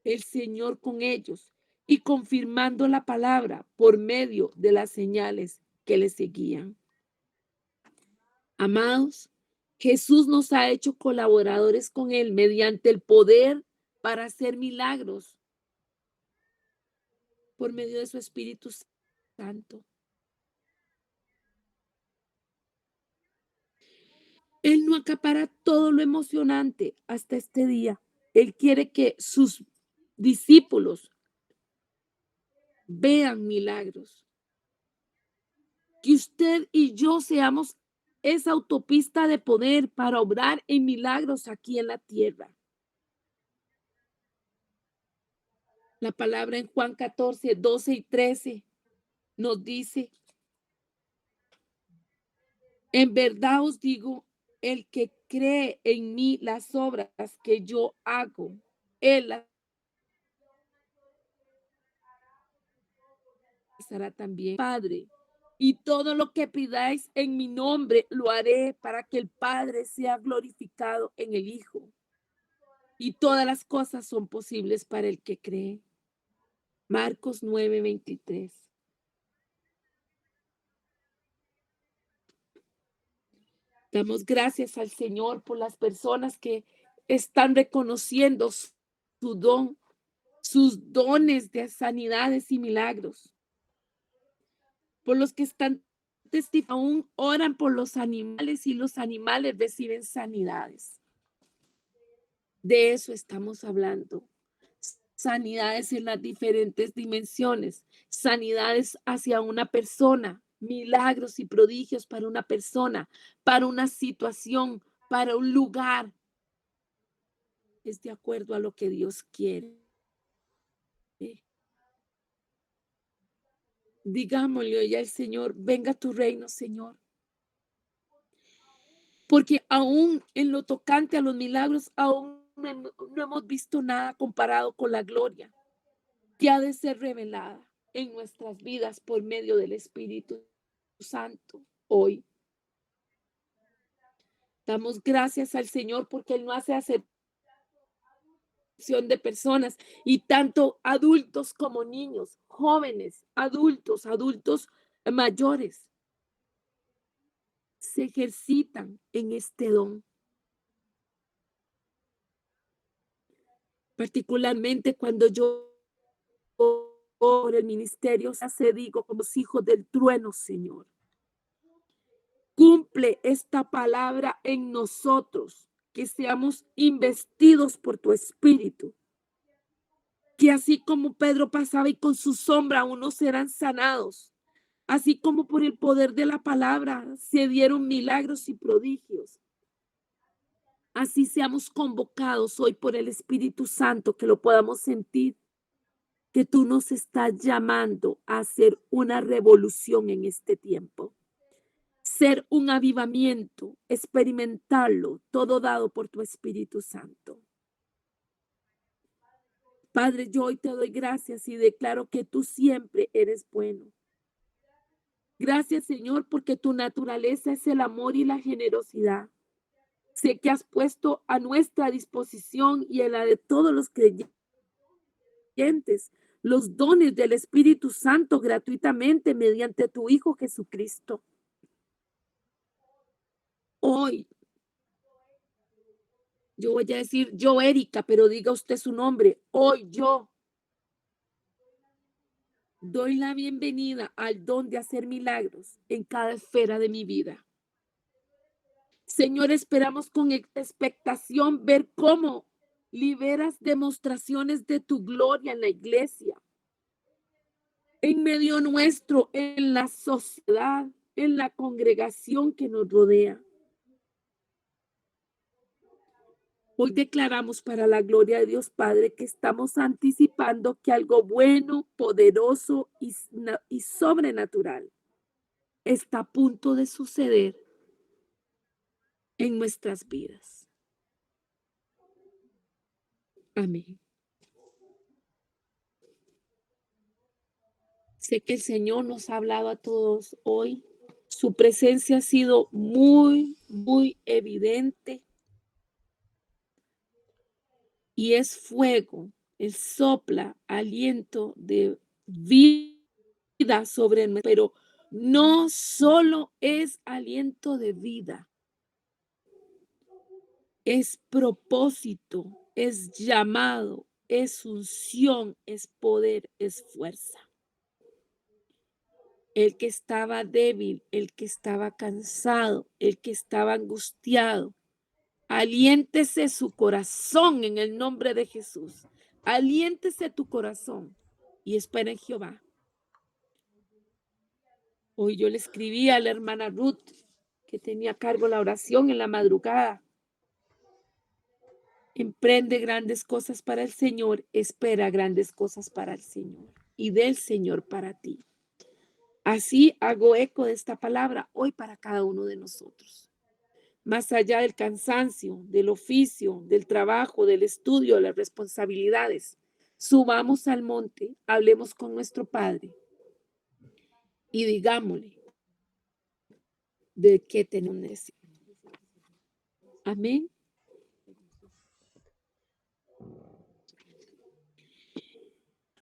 S1: el Señor con ellos y confirmando la palabra por medio de las señales que le seguían. Amados, Jesús nos ha hecho colaboradores con Él mediante el poder para hacer milagros por medio de su Espíritu Santo. Él no acapara todo lo emocionante hasta este día. Él quiere que sus discípulos vean milagros. Que usted y yo seamos esa autopista de poder para obrar en milagros aquí en la tierra. La palabra en Juan 14, 12 y 13 nos dice: en verdad os digo, el que cree en mí las obras que yo hago, él las hará también, Padre. Y todo lo que pidáis en mi nombre lo haré para que el Padre sea glorificado en el Hijo. Y todas las cosas son posibles para el que cree. Marcos 9:23. Damos gracias al Señor por las personas que están reconociendo su don, sus dones de sanidades y milagros. Por los que están testigando, aún oran por los animales y los animales reciben sanidades. De eso estamos hablando. Sanidades en las diferentes dimensiones, sanidades hacia una persona, milagros y prodigios para una persona, para una situación, para un lugar. Es de acuerdo a lo que Dios quiere. Digámosle hoy al Señor, venga tu reino, Señor. Porque aún en lo tocante a los milagros, aún no hemos visto nada comparado con la gloria que ha de ser revelada en nuestras vidas por medio del Espíritu Santo hoy. Damos gracias al Señor porque Él no hace acepción de personas y tanto adultos como niños, jóvenes, adultos mayores se ejercitan en este don. Particularmente cuando yo por el ministerio, se digo como hijos del trueno, Señor. Cumple esta palabra en nosotros, que seamos investidos por tu espíritu, que así como Pedro pasaba y con su sombra unos serán sanados, así como por el poder de la palabra se dieron milagros y prodigios. Así seamos convocados hoy por el Espíritu Santo, que lo podamos sentir, que tú nos estás llamando a hacer una revolución en este tiempo. Ser un avivamiento, experimentarlo, todo dado por tu Espíritu Santo. Padre, yo hoy te doy gracias y declaro que tú siempre eres bueno. Gracias, Señor, porque tu naturaleza es el amor y la generosidad. Sé que has puesto a nuestra disposición y en la de todos los creyentes los dones del Espíritu Santo gratuitamente mediante tu Hijo Jesucristo. Hoy yo voy a decir yo, Erika, pero diga usted su nombre. Hoy yo doy la bienvenida al don de hacer milagros en cada esfera de mi vida. Señor, esperamos con expectación ver cómo liberas demostraciones de tu gloria en la iglesia, en medio nuestro, en la sociedad, en la congregación que nos rodea. Hoy declaramos para la gloria de Dios Padre que estamos anticipando que algo bueno, poderoso y sobrenatural está a punto de suceder en nuestras vidas. Amén. Sé que el Señor nos ha hablado a todos hoy. Su presencia ha sido muy evidente y es fuego. Él sopla aliento de vida sobre nosotros, pero no solo es aliento de vida, es propósito, es llamado, es unción, es poder, es fuerza. El que estaba débil, el que estaba cansado, el que estaba angustiado, aliéntese su corazón en el nombre de Jesús. Aliéntese tu corazón y espera en Jehová. Hoy yo le escribí a la hermana Ruth, que tenía a cargo la oración en la madrugada. Emprende grandes cosas para el Señor, espera grandes cosas para el Señor y del Señor para ti. Así hago eco de esta palabra hoy para cada uno de nosotros. Más allá del cansancio, del oficio, del trabajo, del estudio, de las responsabilidades, subamos al monte, hablemos con nuestro Padre y digámosle de qué tenemos necesidad. Amén.